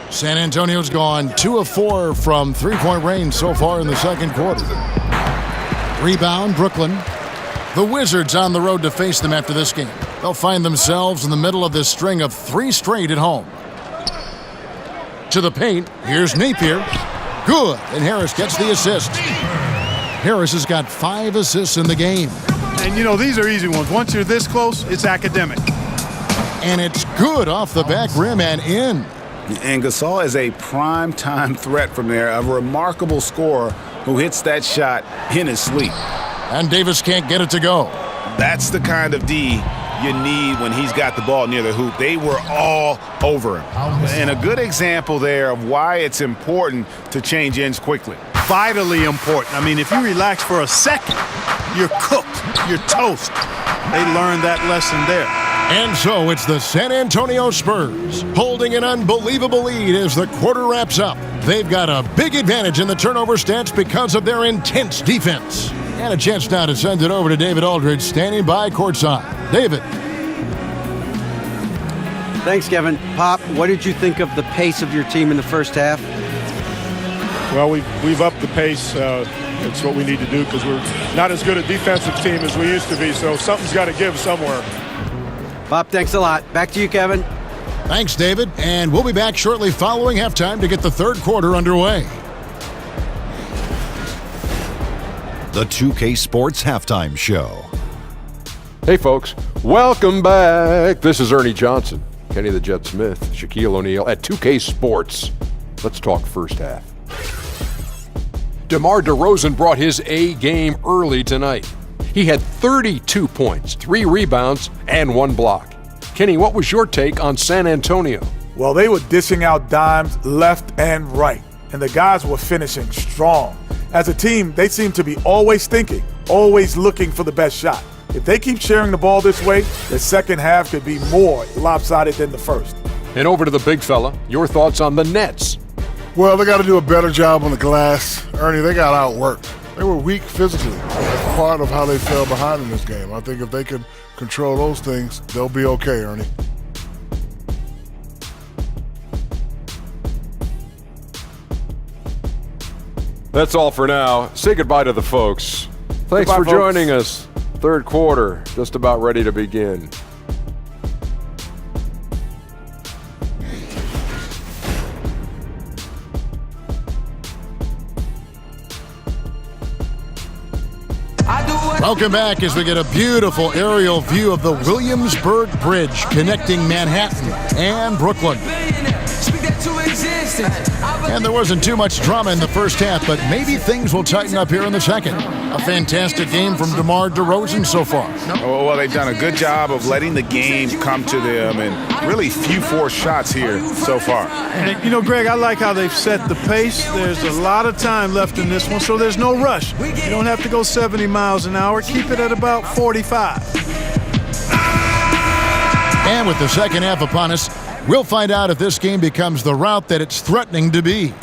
San Antonio's gone 2 of 4 from three-point range so far in the second quarter. Rebound, Brooklyn. The Wizards on the road to face them after this game. They'll find themselves in the middle of this string of 3 straight at home. To the paint, here's Napier. Good, and Harris gets the assist. Harris has got 5 assists in the game. And, you know, these are easy ones. Once you're this close, it's academic. And it's good off the back rim and in. And Gasol is a prime-time threat from there, a remarkable scorer who hits that shot in his sleep. And Davis can't get it to go. That's the kind of D you need when he's got the ball near the hoop. They were all over him. And a good example there of why it's important to change ends quickly. Vitally important. I mean, if you relax for a second, you're cooked. You're toast. They learned that lesson there. And so it's the San Antonio Spurs holding an unbelievable lead as the quarter wraps up. They've got a big advantage in the turnover stats because of their intense defense. And a chance now to send it over to David Aldridge standing by courtside. David. Thanks, Kevin. Pop, what did you think of the pace of your team in the first half? Well, we've upped the pace. It's what we need to do because we're not as good a defensive team as we used to be, so something's got to give somewhere. Pop, thanks a lot. Back to you, Kevin. Thanks, David. And we'll be back shortly following halftime to get the third quarter underway. The 2K Sports Halftime Show. Hey, folks. Welcome back. This is Ernie Johnson, Kenny the Jet Smith, Shaquille O'Neal at 2K Sports. Let's talk first half. DeMar Derozan brought his A game early tonight. He had 32 points, 3 rebounds, and 1 block. Kenny, what was your take on San Antonio? Well, they were dishing out dimes left and right, and the guys were finishing strong. As a team, they seem to be always thinking, always looking for the best shot. If they keep sharing the ball this way, the second half could be more lopsided than the first. And over to the big fella, your thoughts on the Nets? Well, they got to do a better job on the glass. Ernie, they got outworked. They were weak physically. That's part of how they fell behind in this game. I think if they can control those things, they'll be okay, Ernie. That's all for now. Say goodbye to the folks. Thanks Goodbye, for joining us. Third quarter, just about ready to begin. Welcome back as we get a beautiful aerial view of the Williamsburg Bridge connecting Manhattan and Brooklyn. And there wasn't too much drama in the first half, but maybe things will tighten up here in the second. A fantastic game from DeMar Derozan so far. Well, they've done a good job of letting the game come to them and really few forced shots here so far. And, you know, Greg, I like how they've set the pace. There's a lot of time left in this one, so there's no rush. You don't have to go 70 miles an hour. Keep it at about 45. And with the second half upon us, we'll find out if this game becomes the route that it's threatening to be.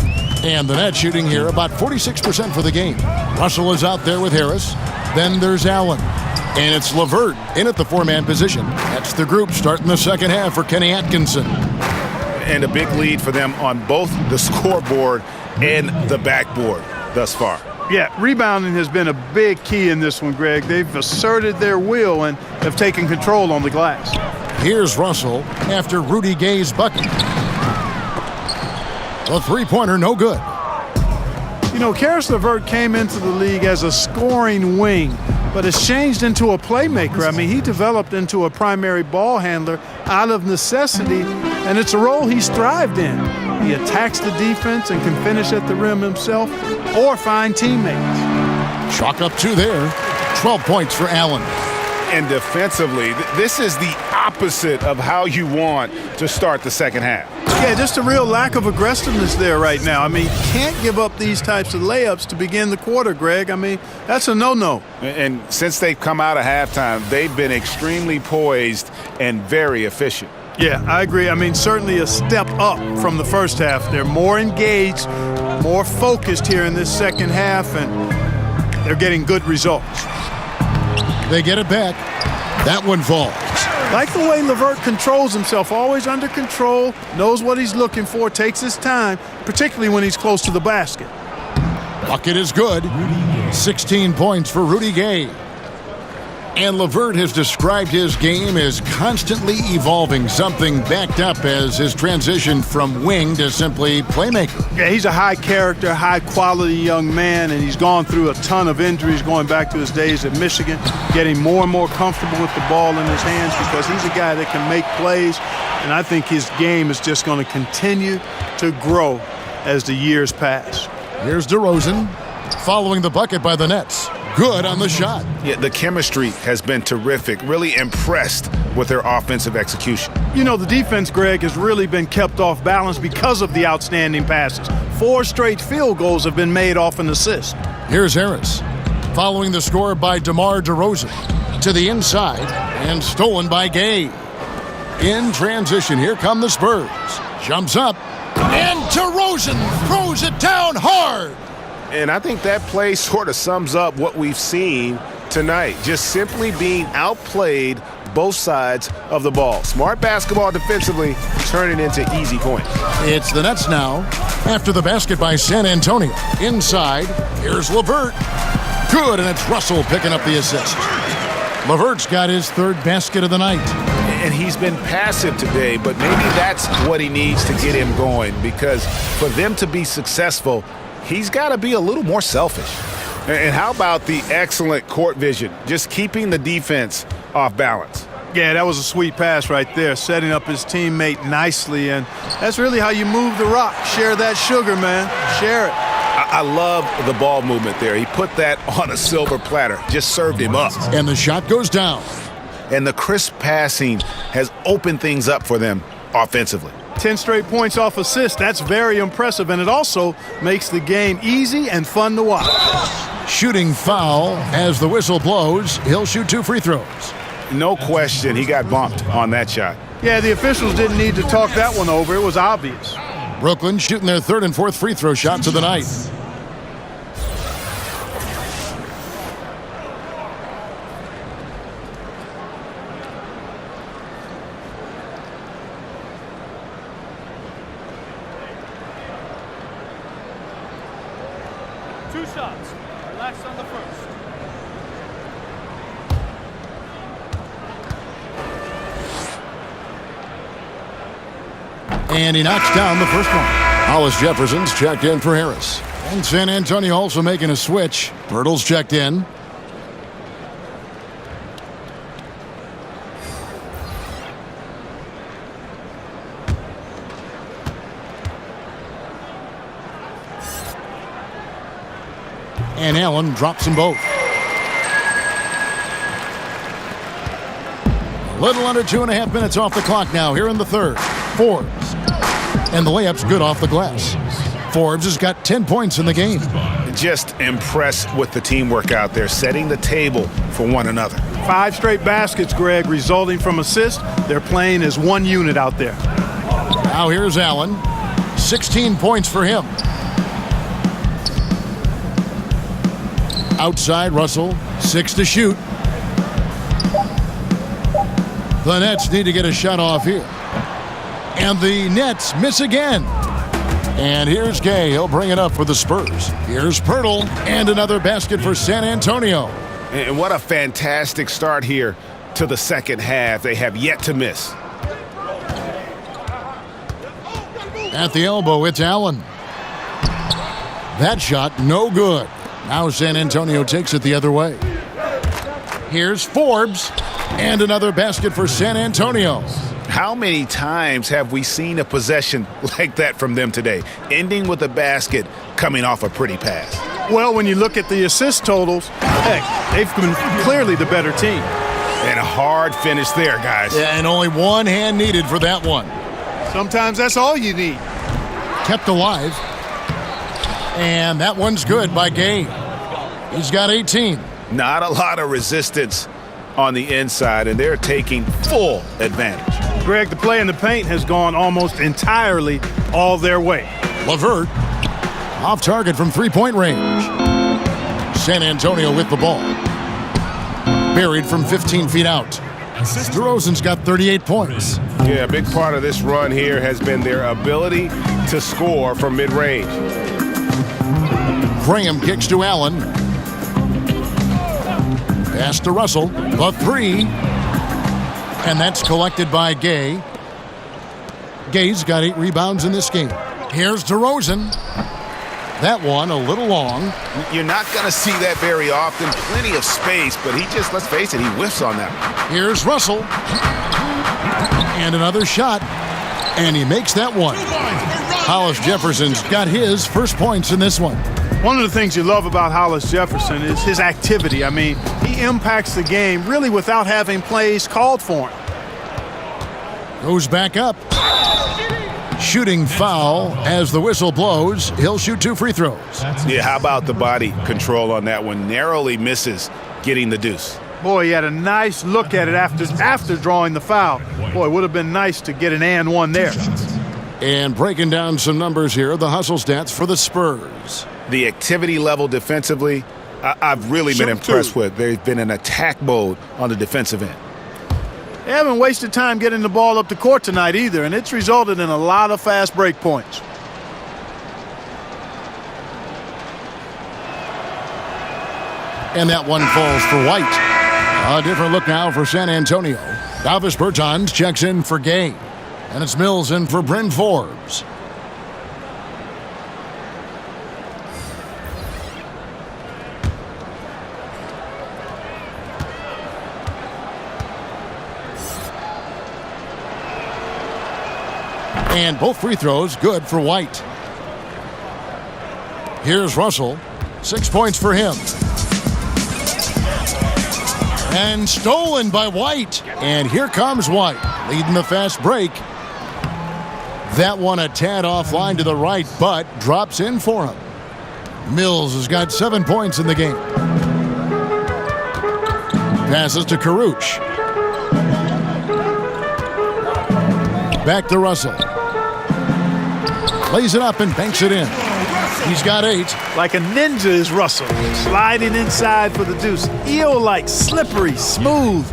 And the net shooting here, about 46% for the game. Russell is out there with Harris. Then there's Allen. And it's LeVert in at the 4-man position. That's the group starting the second half for Kenny Atkinson. And a big lead for them on both the scoreboard and the backboard thus far. Yeah, rebounding has been a big key in this one, Greg. They've asserted their will and have taken control on the glass. Here's Russell after Rudy Gay's bucket. The three-pointer, no good. You know, Karis LeVert came into the league as a scoring wing, but has changed into a playmaker. I mean, he developed into a primary ball handler out of necessity, and it's a role he's thrived in. He attacks the defense and can finish at the rim himself or find teammates. Chalk up 2 there. 12 points for Allen. And defensively, this is the opposite of how you want to start the second half. Yeah, just a real lack of aggressiveness there right now. I mean, you can't give up these types of layups to begin the quarter, Greg. I mean, that's a no-no. And since they've come out of halftime, they've been extremely poised and very efficient. Yeah, I agree. I mean, certainly a step up from the first half. They're more engaged, more focused here in this second half, and they're getting good results. They get it back. That one falls. Like the way LeVert controls himself, always under control, knows what he's looking for, takes his time, particularly when he's close to the basket. Bucket is good. 16 points for Rudy Gay. And LeVert has described his game as constantly evolving, something backed up as his transition from wing to simply playmaker. Yeah, he's a high-character, high-quality young man, and he's gone through a ton of injuries going back to his days at Michigan, getting more and more comfortable with the ball in his hands because he's a guy that can make plays, and I think his game is just going to continue to grow as the years pass. Here's DeRozan following the bucket by the Nets. Good on the shot. Yeah, the chemistry has been terrific. Really impressed with their offensive execution. You know, the defense, Greg, has really been kept off balance because of the outstanding passes. 4 straight field goals have been made off an assist. Here's Harris following the score by DeMar Derozan to the inside and stolen by Gay. In transition, here come the Spurs. Jumps up, and DeRozan throws it down hard. And I think that play sort of sums up what we've seen tonight. Just simply being outplayed both sides of the ball. Smart basketball defensively, turning into easy points. It's the Nets now after the basket by San Antonio. Inside, here's LeVert. Good, and it's Russell picking up the assist. LeVert's got his 3rd basket of the night. And he's been passive today, but maybe that's what he needs to get him going, because for them to be successful, he's got to be a little more selfish. And how about the excellent court vision, just keeping the defense off balance? Yeah, that was a sweet pass right there, setting up his teammate nicely, and that's really how you move the rock. Share that sugar, man. Share it. I love the ball movement there. He put that on a silver platter, just served him up. And the shot goes down. And the crisp passing has opened things up for them offensively. 10 straight points off assists. That's very impressive, and it also makes the game easy and fun to watch. Shooting foul as the whistle blows. He'll shoot 2 free throws. No question, he got bumped on that shot. Yeah, the officials didn't need to talk that one over. It was obvious. Brooklyn shooting their 3rd and 4th free throw shots of the night. Shots. Relax on the first. And he knocks down the first one. Hollis Jefferson's checked in for Harris. And San Antonio also making a switch. Pirtle's checked in. And Allen drops them both. A little under 2.5 minutes off the clock now here in the 3rd. Forbes. And the layup's good off the glass. Forbes has got 10 points in the game. Just impressed with the teamwork out there, setting the table for one another. 5 straight baskets, Greg, resulting from assists. They're playing as one unit out there. Now here's Allen. 16 points for him. Outside, Russell, 6 to shoot. The Nets need to get a shot off here. And the Nets miss again. And here's Gay. He'll bring it up for the Spurs. Here's Pirtle, and another basket for San Antonio. And what a fantastic start here to the second half. They have yet to miss. At the elbow, it's Allen. That shot, no good. Now San Antonio takes it the other way. Here's Forbes, and another basket for San Antonio. How many times have we seen a possession like that from them today, ending with a basket coming off a pretty pass? Well, when you look at the assist totals, heck, they've been clearly the better team. And a hard finish there, guys. Yeah, and only one hand needed for that one. Sometimes that's all you need. Kept alive. And that one's good by Gay. He's got 18. Not a lot of resistance on the inside, and they're taking full advantage. Greg, the play in the paint has gone almost entirely all their way. LeVert off target from three-point range. San Antonio with the ball. Buried from 15 feet out. DeRozan's got 38 points. Yeah, a big part of this run here has been their ability to score from mid-range. Graham kicks to Allen. Pass to Russell. The three. And that's collected by Gay. Gay's got 8 rebounds in this game. Here's DeRozan. That one a little long. You're not going to see that very often. Plenty of space, but he just, let's face it, he whiffs on that. Here's Russell. And another shot. And he makes that one. Hollis Jefferson's got his first points in this one. One of the things you love about Hollis Jefferson is his activity. I mean, he impacts the game really without having plays called for him. Goes back up. Shooting foul as the whistle blows. He'll shoot 2 free throws. Yeah, how about the body control on that one? Narrowly misses getting the deuce. Boy, he had a nice look at it after drawing the foul. Boy, it would have been nice to get an and one there. And breaking down some numbers here, the hustle stats for the Spurs. The activity level defensively, I've really been impressed with. There's been an attack mode on the defensive end. They haven't wasted time getting the ball up the court tonight either, and it's resulted in a lot of fast break points. And that one falls for White. A different look now for San Antonio. Davis Bertans checks in for Gay. And it's Mills in for Bryn Forbes. And both free throws good for White. Here's Russell. 6 points for him. And stolen by White. And here comes White, leading the fast break. That one a tad offline to the right, but drops in for him. Mills has got 7 points in the game. Passes to Karuch. Back to Russell. Lays it up and banks it in. He's got 8. Like a ninja is Russell, sliding inside for the deuce. Eel-like, slippery, smooth,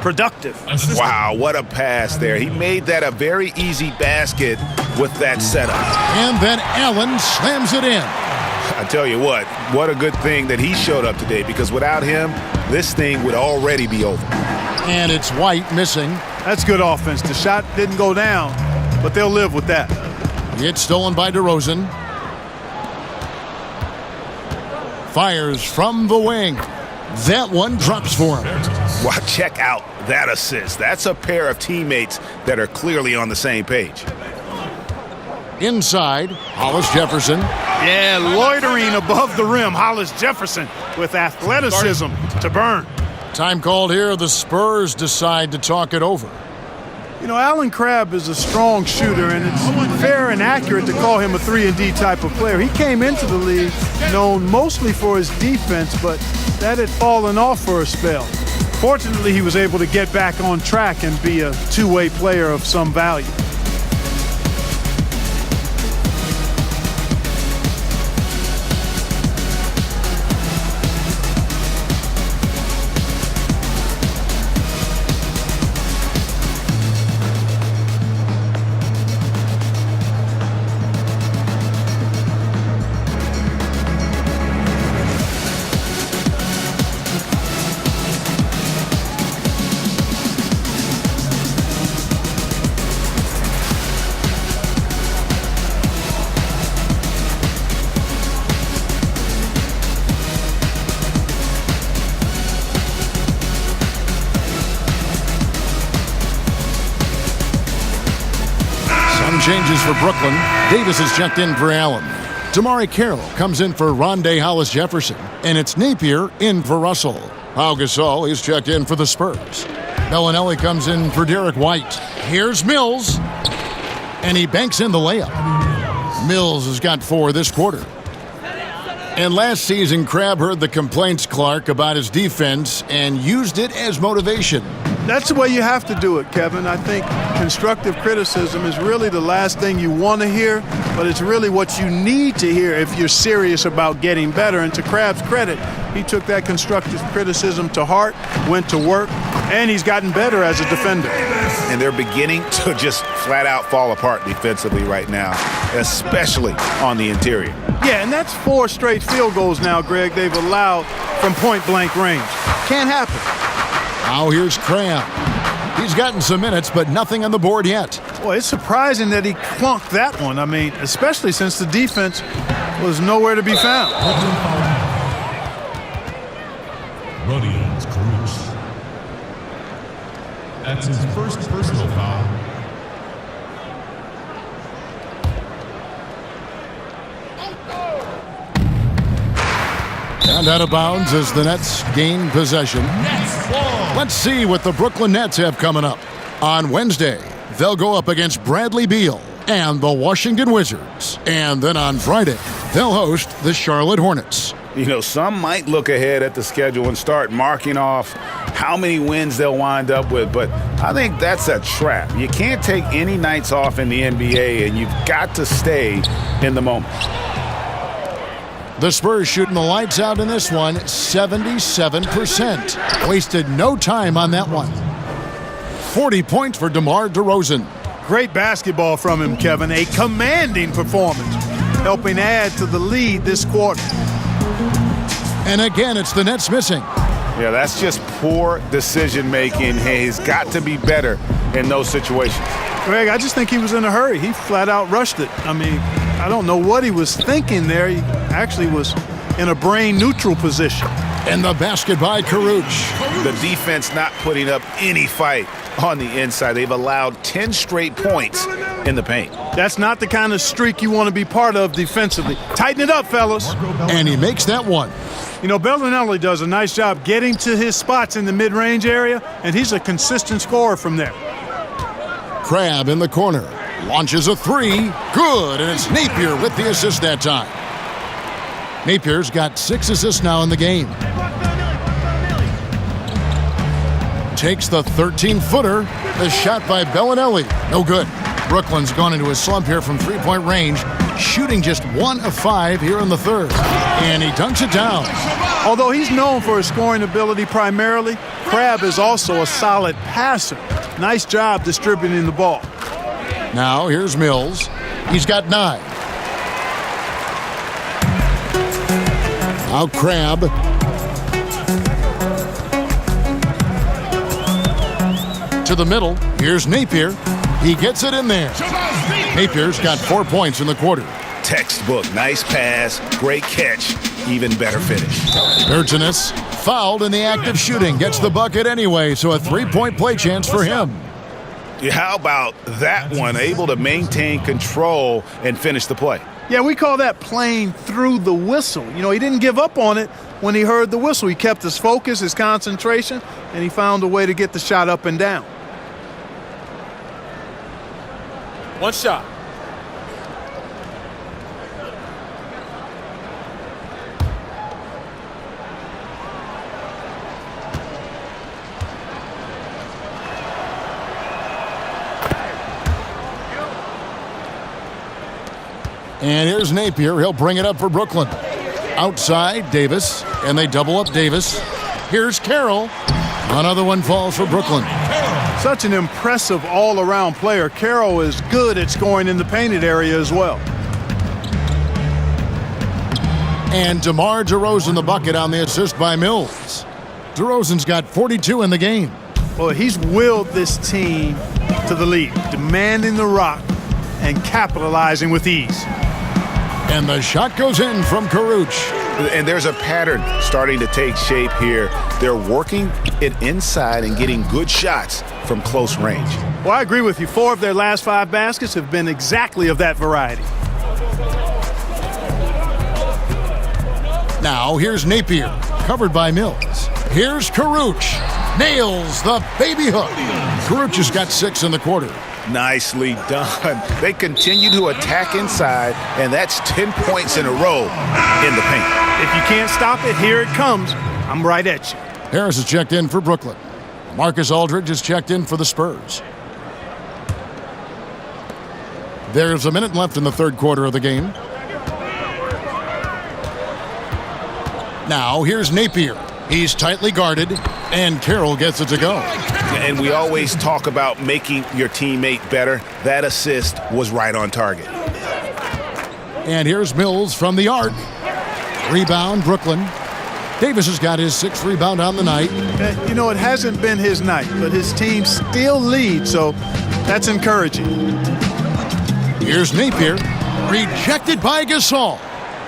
productive. Wow, what a pass there. He made that a very easy basket with that setup. And then Allen slams it in. I tell you what a good thing that he showed up today, because without him, this thing would already be over. And it's White missing. That's good offense. The shot didn't go down, but they'll live with that. It's stolen by DeRozan. Fires from the wing. That one drops for him. Wow, check out that assist. That's a pair of teammates that are clearly on the same page. Inside, Hollis Jefferson. Yeah, loitering above the rim. Hollis Jefferson with athleticism to burn. Time called here. The Spurs decide to talk it over. You know, Allen Crabbe is a strong shooter, and it's fair and accurate to call him a 3-and-D type of player. He came into the league known mostly for his defense, but that had fallen off for a spell. Fortunately, he was able to get back on track and be a two-way player of some value. Changes for Brooklyn. Davis is checked in for Allen. Damari Carroll comes in for Rondé Hollis Jefferson. And it's Napier in for Russell. Pau Gasol is checked in for the Spurs. Bellinelli comes in for Derek White. Here's Mills. And he banks in the layup. Mills has got 4 this quarter. And last season, Crabbe heard the complaints, Clark, about his defense and used it as motivation. That's the way you have to do it, Kevin. I think constructive criticism is really the last thing you want to hear, but it's really what you need to hear if you're serious about getting better. And to Crabbe's credit, he took that constructive criticism to heart, went to work, and he's gotten better as a defender. And they're beginning to just flat out fall apart defensively right now, especially on the interior. Yeah, and that's 4 straight field goals now, Greg, they've allowed from point-blank range. Can't happen. Now here's Crabbe. He's gotten some minutes, but nothing on the board yet. Well, it's surprising that he clunked that one. I mean, especially since the defense was nowhere to be found. Rodions Caruso. That's his first personal foul. And out of bounds as the Nets gain possession. Let's see what the Brooklyn Nets have coming up. On Wednesday, they'll go up against Bradley Beal and the Washington Wizards. And then on Friday, they'll host the Charlotte Hornets. You know, some might look ahead at the schedule and start marking off how many wins they'll wind up with, but I think that's a trap. You can't take any nights off in the NBA, and you've got to stay in the moment. The Spurs shooting the lights out in this one, 77%. Wasted no time on that one. 40 points for DeMar Derozan. Great basketball from him, Kevin. A commanding performance, helping add to the lead this quarter. And again, it's the Nets missing. Yeah, that's just poor decision-making. He's got to be better in those situations. Greg, I just think he was in a hurry. He flat out rushed it. I mean, I don't know what he was thinking there. He actually was in a brain-neutral position. And the basket by Caruso. The defense not putting up any fight on the inside. They've allowed 10 straight points in the paint. That's not the kind of streak you want to be part of defensively. Tighten it up, fellas. And he makes that one. You know, Bellinelli does a nice job getting to his spots in the mid-range area, and he's a consistent scorer from there. Crabbe in the corner. Launches a 3. Good, and it's Napier with the assist that time. Napier's got 6 assists now in the game. Takes the 13-footer. The shot by Bellinelli. No good. Brooklyn's gone into a slump here from three-point range, shooting just 1 of 5 here in the third. And he dunks it down. Although he's known for his scoring ability primarily, Crabbe is also a solid passer. Nice job distributing the ball. Now here's Mills. He's got 9. Now Crabbe. To the middle. Here's Napier. He gets it in there. Napier's got 4 points in the quarter. Textbook. Nice pass. Great catch. Even better finish. Urginus fouled in the act of shooting. Gets the bucket anyway, so a 3-point play chance for him. How about that one? Able to maintain control and finish the play. Yeah, we call that playing through the whistle. You know, he didn't give up on it when he heard the whistle. He kept his focus, his concentration, and he found a way to get the shot up and down. One shot. And here's Napier. He'll bring it up for Brooklyn. Outside, Davis. And they double up Davis. Here's Carroll. Another one falls for Brooklyn. Such an impressive all-around player. Carroll is good at scoring in the painted area as well. And DeMar Derozan the bucket on the assist by Mills. Derozan's got 42 in the game. Well, he's willed this team to the lead, demanding the rock and capitalizing with ease. And the shot goes in from Caruso. And there's a pattern starting to take shape here. They're working it inside and getting good shots from close range. Well, I agree with you. 4 of their last 5 baskets have been exactly of that variety. Now here's Napier, covered by Mills. Here's Caruso. Nails the baby hook. Caruso's got 6 in the quarter. Nicely done. They continue to attack inside, and that's 10 points in a row in the paint. If you can't stop it, here it comes. I'm right at you. Harris is checked in for Brooklyn. Marcus Aldridge is checked in for the Spurs. There's a minute left in the third quarter of the game. Now here's Napier. He's tightly guarded, and Carroll gets it to go. And we always talk about making your teammate better. That assist was right on target. And here's Mills from the arc. Rebound, Brooklyn. Davis has got his 6th rebound on the night. You know, it hasn't been his night, but his team still leads, so that's encouraging. Here's Napier, rejected by Gasol.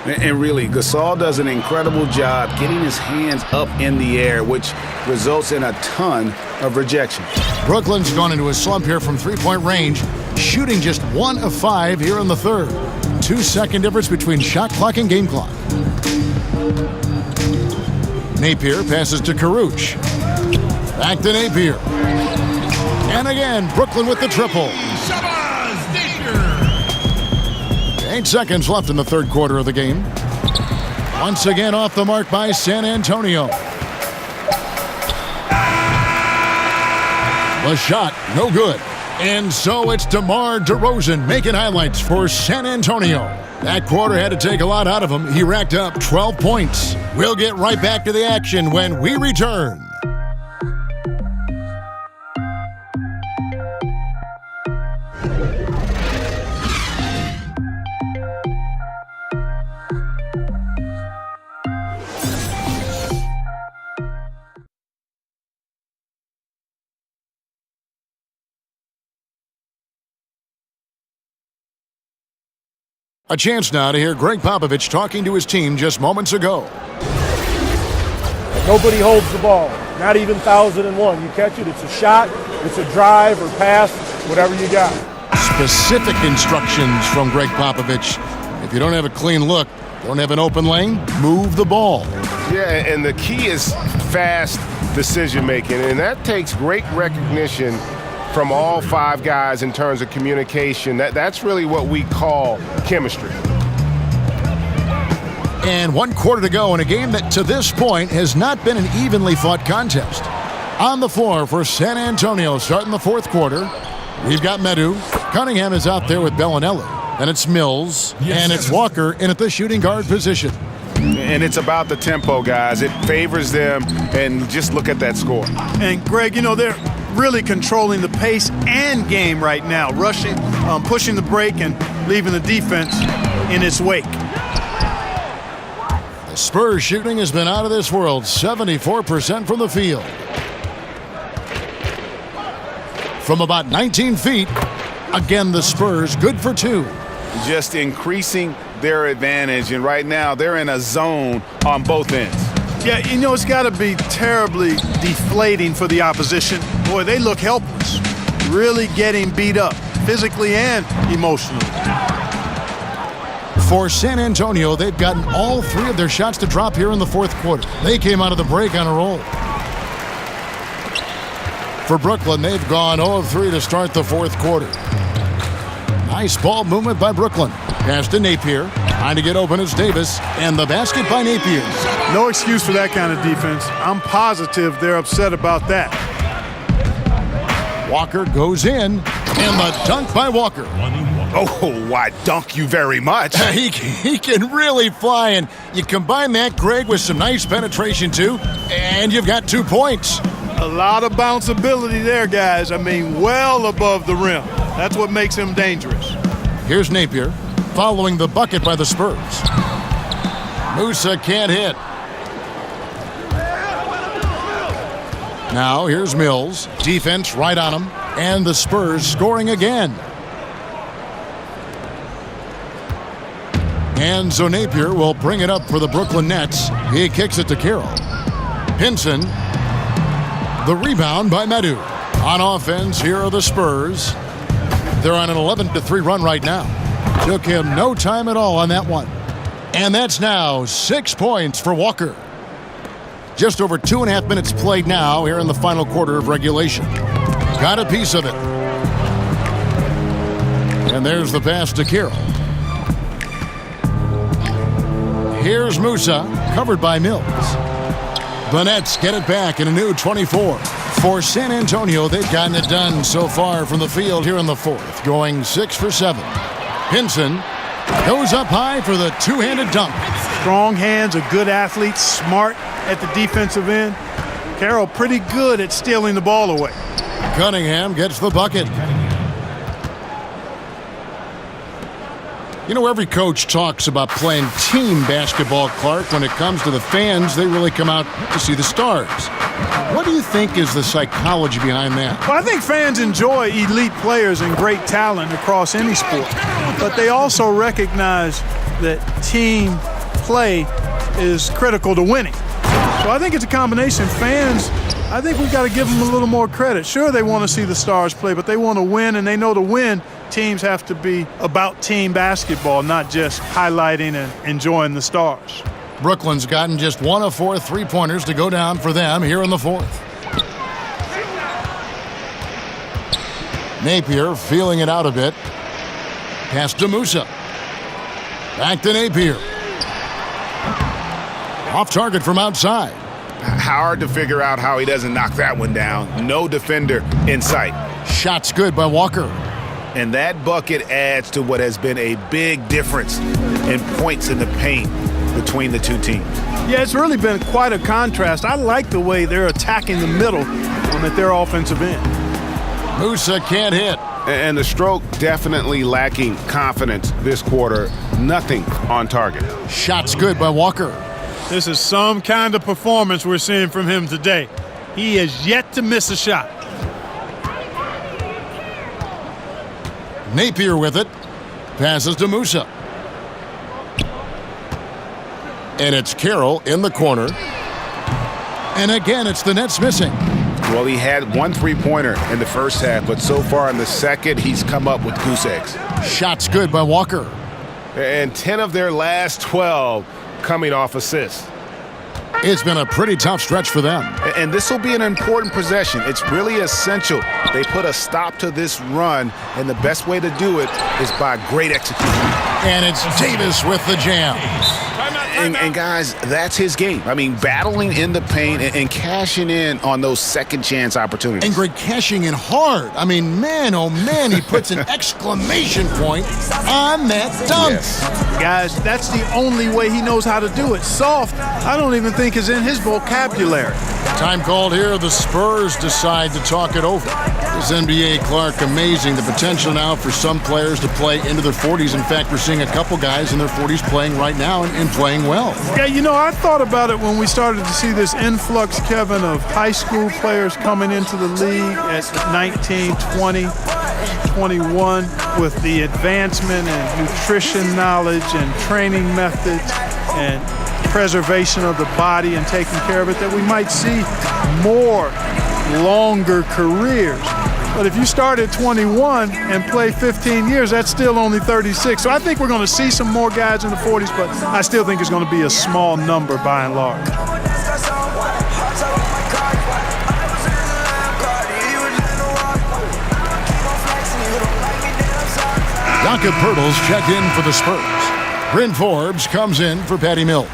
And really, Gasol does an incredible job getting his hands up in the air, which results in a ton of rejection. Brooklyn's gone into a slump here from three-point range, shooting just 1 of 5 here in the third. 2-second difference between shot clock and game clock. Napier passes to Caruch. Back to Napier. And again, Brooklyn with the triple. 8 seconds left in the third quarter of the game. Once again off the mark by San Antonio. The shot, no good. And so it's DeMar Derozan making highlights for San Antonio. That quarter had to take a lot out of him. He racked up 12 points. We'll get right back to the action when we return. A chance now to hear Greg Popovich talking to his team just moments ago. Nobody holds the ball, not even 1,001. You catch it, it's a shot, it's a drive or pass, whatever you got. Specific instructions from Greg Popovich. If you don't have a clean look, don't have an open lane, move the ball. Yeah, and the key is fast decision-making, and that takes great recognition from all 5 guys in terms of communication. That's really what we call chemistry. And 1 quarter to go in a game that to this point has not been an evenly fought contest. On the floor for San Antonio starting the fourth quarter, we've got Medu. Cunningham is out there with Bellinelli. Then it's Mills, and it's Walker in at the shooting guard position. And it's about the tempo, guys. It favors them, and just look at that score. And Greg, you know, they're really controlling the pace and game right now, rushing, pushing the break and leaving the defense in its wake. The Spurs shooting has been out of this world, 74% from the field. From about 19 feet, again the Spurs good for 2. Just increasing their advantage, and right now they're in a zone on both ends. Yeah, you know, it's got to be terribly deflating for the opposition. Boy, they look helpless, really getting beat up, physically and emotionally. For San Antonio, they've gotten all 3 of their shots to drop here in the fourth quarter. They came out of the break on a roll. For Brooklyn, they've gone 0 of 3 to start the fourth quarter. Nice ball movement by Brooklyn. Pass to Napier. Trying to get open is Davis. And the basket by Napier. No excuse for that kind of defense. I'm positive they're upset about that. Walker goes in. And the dunk by Walker. Oh, why dunk you very much. He can really fly. And you combine that, Greg, with some nice penetration, too. And you've got 2 points. A lot of bounceability there, guys. I mean, well above the rim. That's what makes him dangerous. Here's Napier, following the bucket by the Spurs. Musa can't hit. Now here's Mills. Defense right on him. And the Spurs scoring again. And so Napier will bring it up for the Brooklyn Nets. He kicks it to Carroll. Pinson. The rebound by Medu. On offense, here are the Spurs. They're on an 11-3 run right now. Took him no time at all on that one. And that's now 6 points for Walker. Just over 2.5 minutes played now here in the final quarter of regulation. Got a piece of it. And there's the pass to Carroll. Here's Musa, covered by Mills. The Nets get it back in a new 24. For San Antonio, they've gotten it done so far from the field here in the fourth, going 6 for 7. Pinson goes up high for the two-handed dunk. Strong hands, a good athlete, smart at the defensive end. Carroll pretty good at stealing the ball away. Cunningham gets the bucket. You know, every coach talks about playing team basketball, Clark. When it comes to the fans, they really come out to see the stars. What do you think is the psychology behind that? Well, I think fans enjoy elite players and great talent across any sport, but they also recognize that team play is critical to winning. So I think it's a combination. Fans, I think we've got to give them a little more credit. Sure, they want to see the stars play, but they want to win, and they know to win, teams have to be about team basketball, not just highlighting and enjoying the stars. Brooklyn's gotten just 1 of 4 three-pointers to go down for them here in the fourth. Napier feeling it out a bit. Pass to Musa. Back to Napier. Off target from outside. Hard to figure out how he doesn't knock that one down. No defender in sight. Shot's good by Walker. And that bucket adds to what has been a big difference in points in the paint between the two teams. Yeah, it's really been quite a contrast. I like the way they're attacking the middle at their offensive end. Musa can't hit. And the stroke definitely lacking confidence this quarter. Nothing on target. Shot's good by Walker. This is some kind of performance we're seeing from him today. He has yet to miss a shot. Napier with it. Passes to Musa. And it's Carroll in the corner. And again, it's the Nets missing. Well, he had 1 3-pointer in the first half, but so far in the second, he's come up with goose eggs. Shot's good by Walker. And 10 of their last 12 coming off assists. It's been a pretty tough stretch for them. And this will be an important possession. It's really essential they put a stop to this run, and the best way to do it is by great execution. And it's Davis with the jam. And guys, that's his game. I mean, battling in the paint and cashing in on those second chance opportunities. And Greg cashing in hard. I mean, man, oh man, he puts an exclamation point on that dunk. Yes. Guys, that's the only way he knows how to do it. Soft, I don't even think is in his vocabulary. Time called here. The Spurs decide to talk it over. This NBA, Clark, amazing. The potential now for some players to play into their 40s. In fact, we're seeing a couple guys in their 40s playing right now and playing well. Yeah, you know, I thought about it when we started to see this influx, Kevin, of high school players coming into the league at 19, 20, 21 with the advancement in nutrition knowledge and training methods and preservation of the body and taking care of it, that we might see more longer careers. But if you start at 21 and play 15 years, that's still only 36. So I think we're going to see some more guys in the 40s, but I still think it's going to be a small number by and large. Jakob Poeltl's checked in for the Spurs. Bryn Forbes comes in for Patty Mills.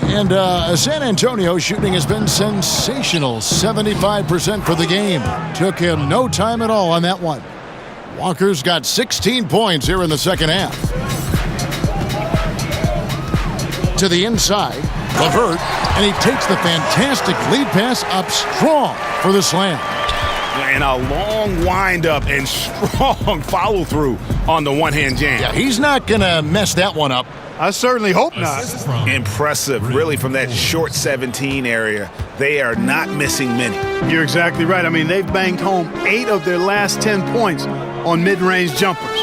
And San Antonio shooting has been sensational. 75% for the game. Took him no time at all on that one. Walker's got 16 points here in the second half. To the inside, LeVert, and he takes the fantastic lead pass up strong for the slam. And a long windup and strong follow-through on the one-hand jam. Yeah, he's not going to mess that one up. I certainly hope not. Impressive, really, from that short 17 area. They are not missing many. You're exactly right. I mean, they've banged home 8 of their last 10 points on mid-range jumpers.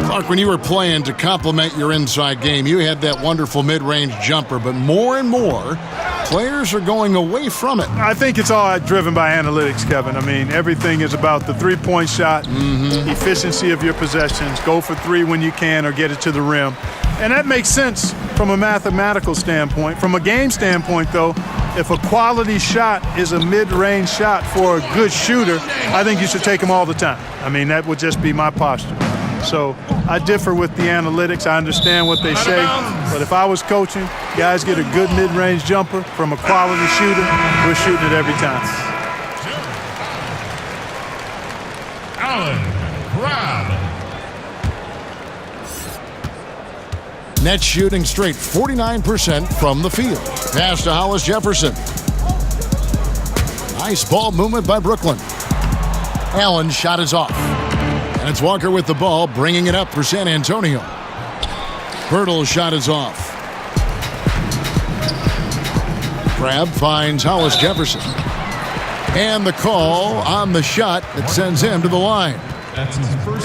Clark, when you were playing to complement your inside game, you had that wonderful mid-range jumper, but more and more, players are going away from it. I think it's all driven by analytics, Kevin. I mean, everything is about the three-point shot, efficiency of your possessions, go for 3 when you can or get it to the rim. And that makes sense from a mathematical standpoint. From a game standpoint, though, if a quality shot is a mid-range shot for a good shooter, I think you should take them all the time. I mean, that would just be my posture. So I differ with the analytics. I understand what they say. But if I was coaching, guys get a good mid-range jumper from a quality shooter, we're shooting it every time. Allen Crabbe. Nets shooting straight 49% from the field. Pass to Hollis Jefferson. Nice ball movement by Brooklyn. Allen's shot is off. And it's Walker with the ball, bringing it up for San Antonio. Pirtle's shot is off. Crabbe finds Hollis Jefferson. And the call on the shot that sends him to the line.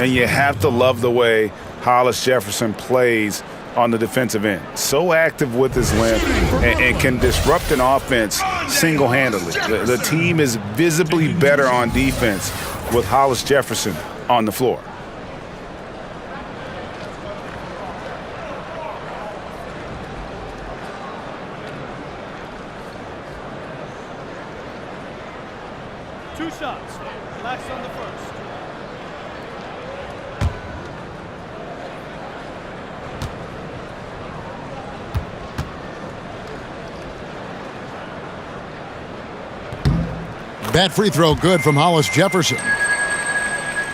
And you have to love the way Hollis Jefferson plays on the defensive end. So active with his length and can disrupt an offense single-handedly. The team is visibly better on defense with Hollis Jefferson on the floor. Two shots. Last on the first. That free throw good from Hollis Jefferson.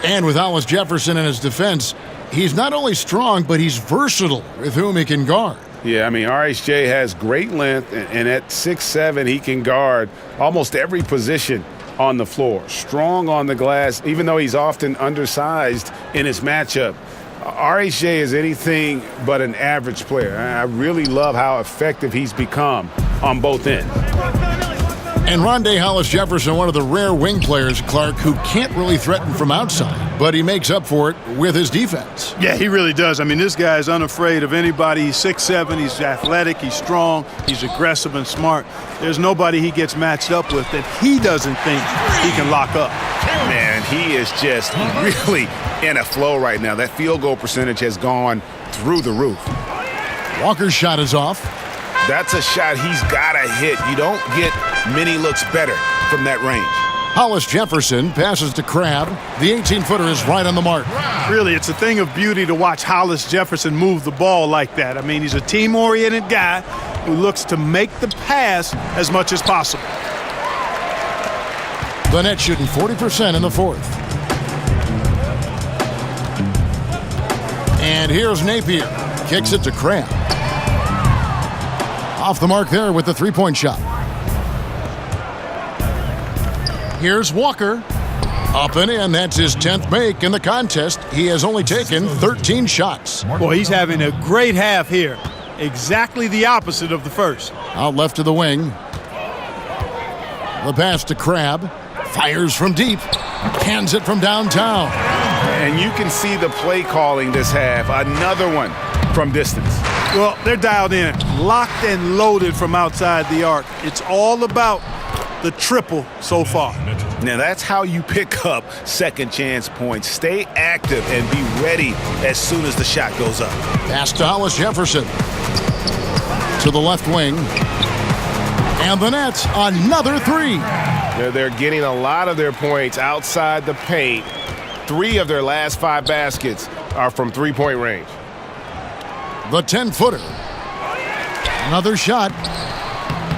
And with Hollis Jefferson in his defense, he's not only strong, but he's versatile with whom he can guard. Yeah, I mean, RHJ has great length, and at 6'7", he can guard almost every position on the floor. Strong on the glass, even though he's often undersized in his matchup. RHJ is anything but an average player. I really love how effective he's become on both ends. And Rondé Hollis Jefferson, one of the rare wing players, Clark, who can't really threaten from outside, but he makes up for it with his defense. Yeah, he really does. I mean, this guy is unafraid of anybody. He's 6'7", he's athletic, he's strong, he's aggressive and smart. There's nobody he gets matched up with that he doesn't think he can lock up. Man, he is just really in a flow right now. That field goal percentage has gone through the roof. Walker's shot is off. That's a shot he's got to hit. You don't get many looks better from that range. Hollis Jefferson passes to Crabbe. The 18-footer is right on the mark. Really, it's a thing of beauty to watch Hollis Jefferson move the ball like that. I mean, he's a team-oriented guy who looks to make the pass as much as possible. The Nets shooting 40% in the fourth. And here's Napier. Kicks it to Crabbe. Off the mark there with the three-point shot. Here's Walker. Up and in. That's his 10th make in the contest. He has only taken 13 shots. Boy, he's having a great half here. Exactly the opposite of the first. Out left to the wing. The pass to Crabbe. Fires from deep. Hands it from downtown. And you can see the play calling this half. Another one from distance. Well, they're dialed in. Locked and loaded from outside the arc. It's all about the triple so far. Now that's how you pick up second chance points. Stay active and be ready as soon as the shot goes up. Pass to Hollis Jefferson. To the left wing. And the Nets, another three. They're getting a lot of their points outside the paint. 3 of their last 5 baskets are from three-point range. The 10-footer. Another shot.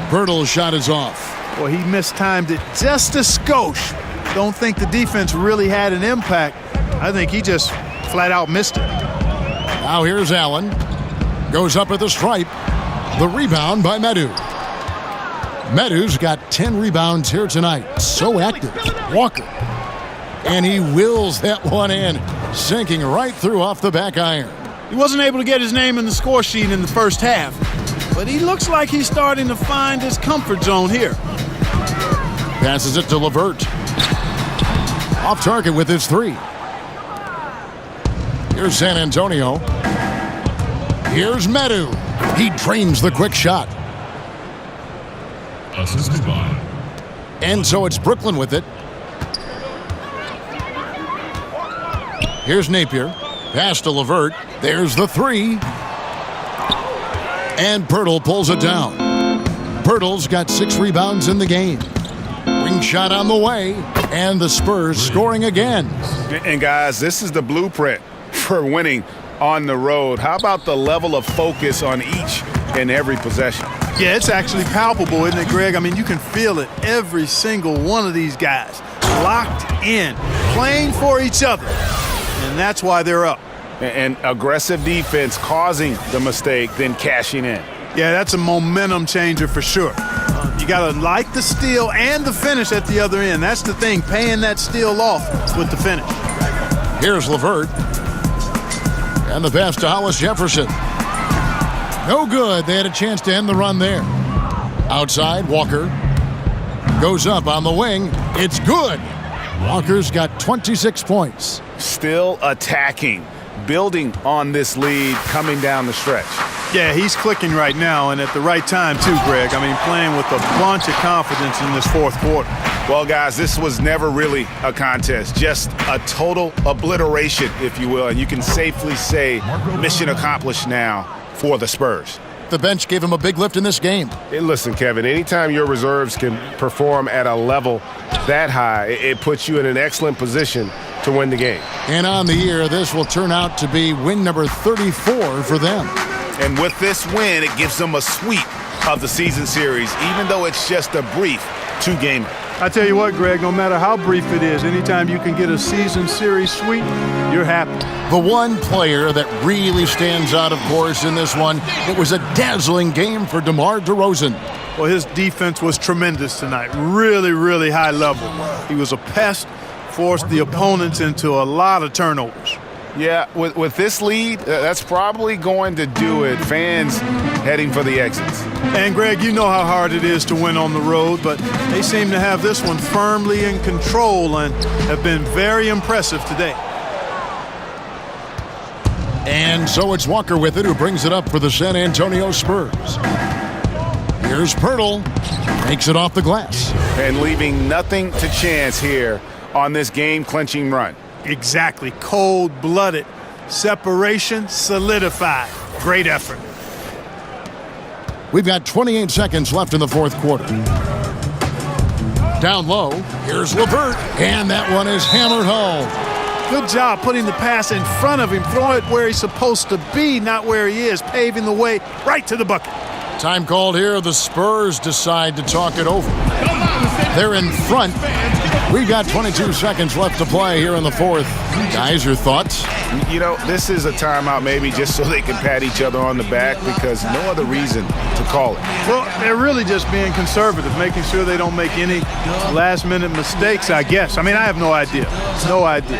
Pirtle's shot is off. Well, he mistimed it just a skosh. Don't think the defense really had an impact. I think he just flat out missed it. Now here's Allen. Goes up at the stripe. The rebound by Medu. Medu's got 10 rebounds here tonight. So active. Walker. And he wills that one in, sinking right through off the back iron. He wasn't able to get his name in the score sheet in the first half, but he looks like he's starting to find his comfort zone here. Passes it to LeVert. Off target with his 3. Here's San Antonio. Here's Medu. He drains the quick shot. Assisted by. And so it's Brooklyn with it. Here's Napier. Pass to LeVert. There's the 3. And Pirtle pulls it down. Pirtle's got 6 rebounds in the game. Wing shot on the way. And the Spurs scoring again. And guys, this is the blueprint for winning on the road. How about the level of focus on each and every possession? Yeah, it's actually palpable, isn't it, Greg? I mean, you can feel it. Every single one of these guys locked in, playing for each other, and that's why they're up. And aggressive defense causing the mistake, then cashing in. Yeah, that's a momentum changer for sure. You got to like the steal and the finish at the other end. That's the thing, paying that steal off with the finish. Here's LeVert. And the pass to Hollis Jefferson. No good. They had a chance to end the run there. Outside, Walker goes up on the wing. It's good. Walker's got 26 points. Still attacking, building on this lead coming down the stretch. Yeah, he's clicking right now, and at the right time, too, Greg. I mean, playing with a bunch of confidence in this fourth quarter. Well, guys, this was never really a contest, just a total obliteration, if you will, and you can safely say mission accomplished now for the Spurs. The bench gave him a big lift in this game. Hey, listen, Kevin, anytime your reserves can perform at a level that high, it puts you in an excellent position to win the game. And on the year, this will turn out to be win number 34 for them. And with this win, it gives them a sweep of the season series, even though it's just a brief two-gamer. I tell you what, Greg, no matter how brief it is, anytime you can get a season series sweep, you're happy. The one player that really stands out, of course, in this one, it was a dazzling game for DeMar Derozan. Well, his defense was tremendous tonight. Really, really high level. He was a pest, forced the opponents into a lot of turnovers. Yeah, with this lead, that's probably going to do it. Fans heading for the exits. And, Greg, you know how hard it is to win on the road, but they seem to have this one firmly in control and have been very impressive today. And so it's Walker with it, who brings it up for the San Antonio Spurs. Here's Pirtle, makes it off the glass. And leaving nothing to chance here on this game-clinching run. Exactly. Cold-blooded. Separation solidified. Great effort. We've got 28 seconds left in the fourth quarter. Down low, here's LeVert, and that one is hammered home. Good job putting the pass in front of him, throwing it where he's supposed to be, not where he is, paving the way right to the bucket. Time called here. The Spurs decide to talk it over. They're in front. We've got 22 seconds left to play here in the fourth. Guys, your thoughts? You know, this is a timeout maybe just so they can pat each other on the back because no other reason to call it. Well, they're really just being conservative, making sure they don't make any last-minute mistakes, I guess. I mean, I have no idea. No idea.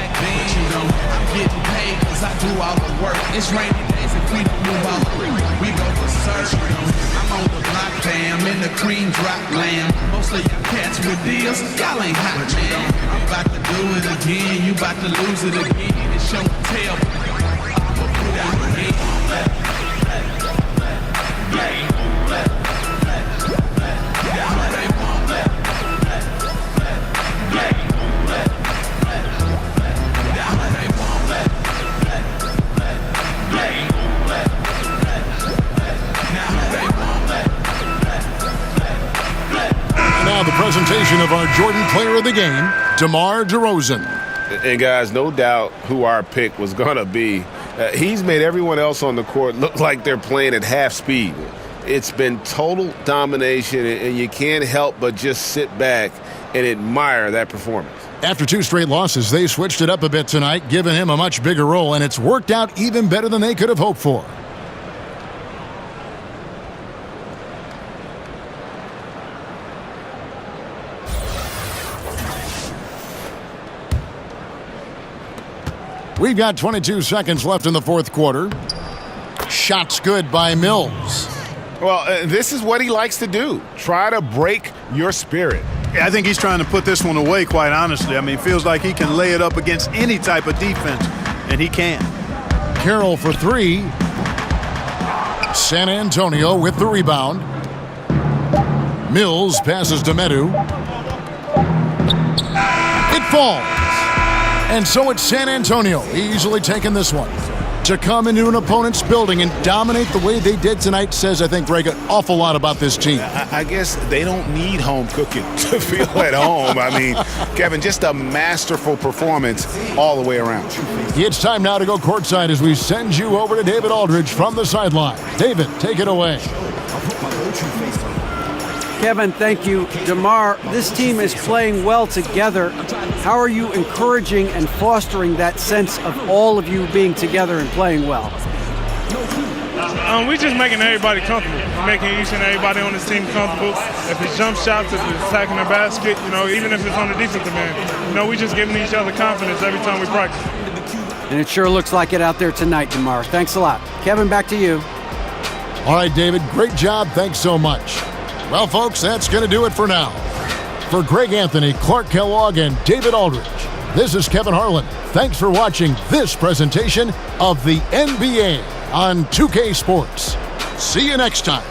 It's raining days if we don't move out. We go for search. I'm on the block, fam, in the cream drop land. Most of y'all cats with deals, y'all ain't hot, man. I'm about to do it again, you about to lose it again. It's show and tell. Put out again. Now the presentation of our Jordan Player of the Game, DeMar Derozan. And guys, no doubt who our pick was going to be. He's made everyone else on the court look like they're playing at half speed. It's been total domination, and you can't help but just sit back and admire that performance. After two straight losses, they switched it up a bit tonight, giving him a much bigger role, and it's worked out even better than they could have hoped for. We've got 22 seconds left in the fourth quarter. Shots good by Mills. Well, this is what he likes to do. Try to break your spirit. Yeah, I think he's trying to put this one away, quite honestly. I mean, it feels like he can lay it up against any type of defense, and he can. Carroll for three. San Antonio with the rebound. Mills passes to Medu. It falls. And so it's San Antonio easily taking this one. To come into an opponent's building and dominate the way they did tonight says, I think, Greg, an awful lot about this team. I guess they don't need home cooking to feel at home. I mean, Kevin, just a masterful performance all the way around. It's time now to go courtside as we send you over to David Aldridge from the sideline. David, take it away. Kevin, thank you. DeMar, this team is playing well together. How are you encouraging and fostering that sense of all of you being together and playing well? We're just making everybody comfortable, making each and everybody on this team comfortable. If it's jump shots, if it's attacking the basket, even if it's on the defensive end, we just giving each other confidence every time we practice. And it sure looks like it out there tonight, DeMar. Thanks a lot. Kevin, back to you. All right, David, great job. Thanks so much. Well, folks, that's going to do it for now. For Greg Anthony, Clark Kellogg, and David Aldridge, this is Kevin Harlan. Thanks for watching this presentation of the NBA on 2K Sports. See you next time.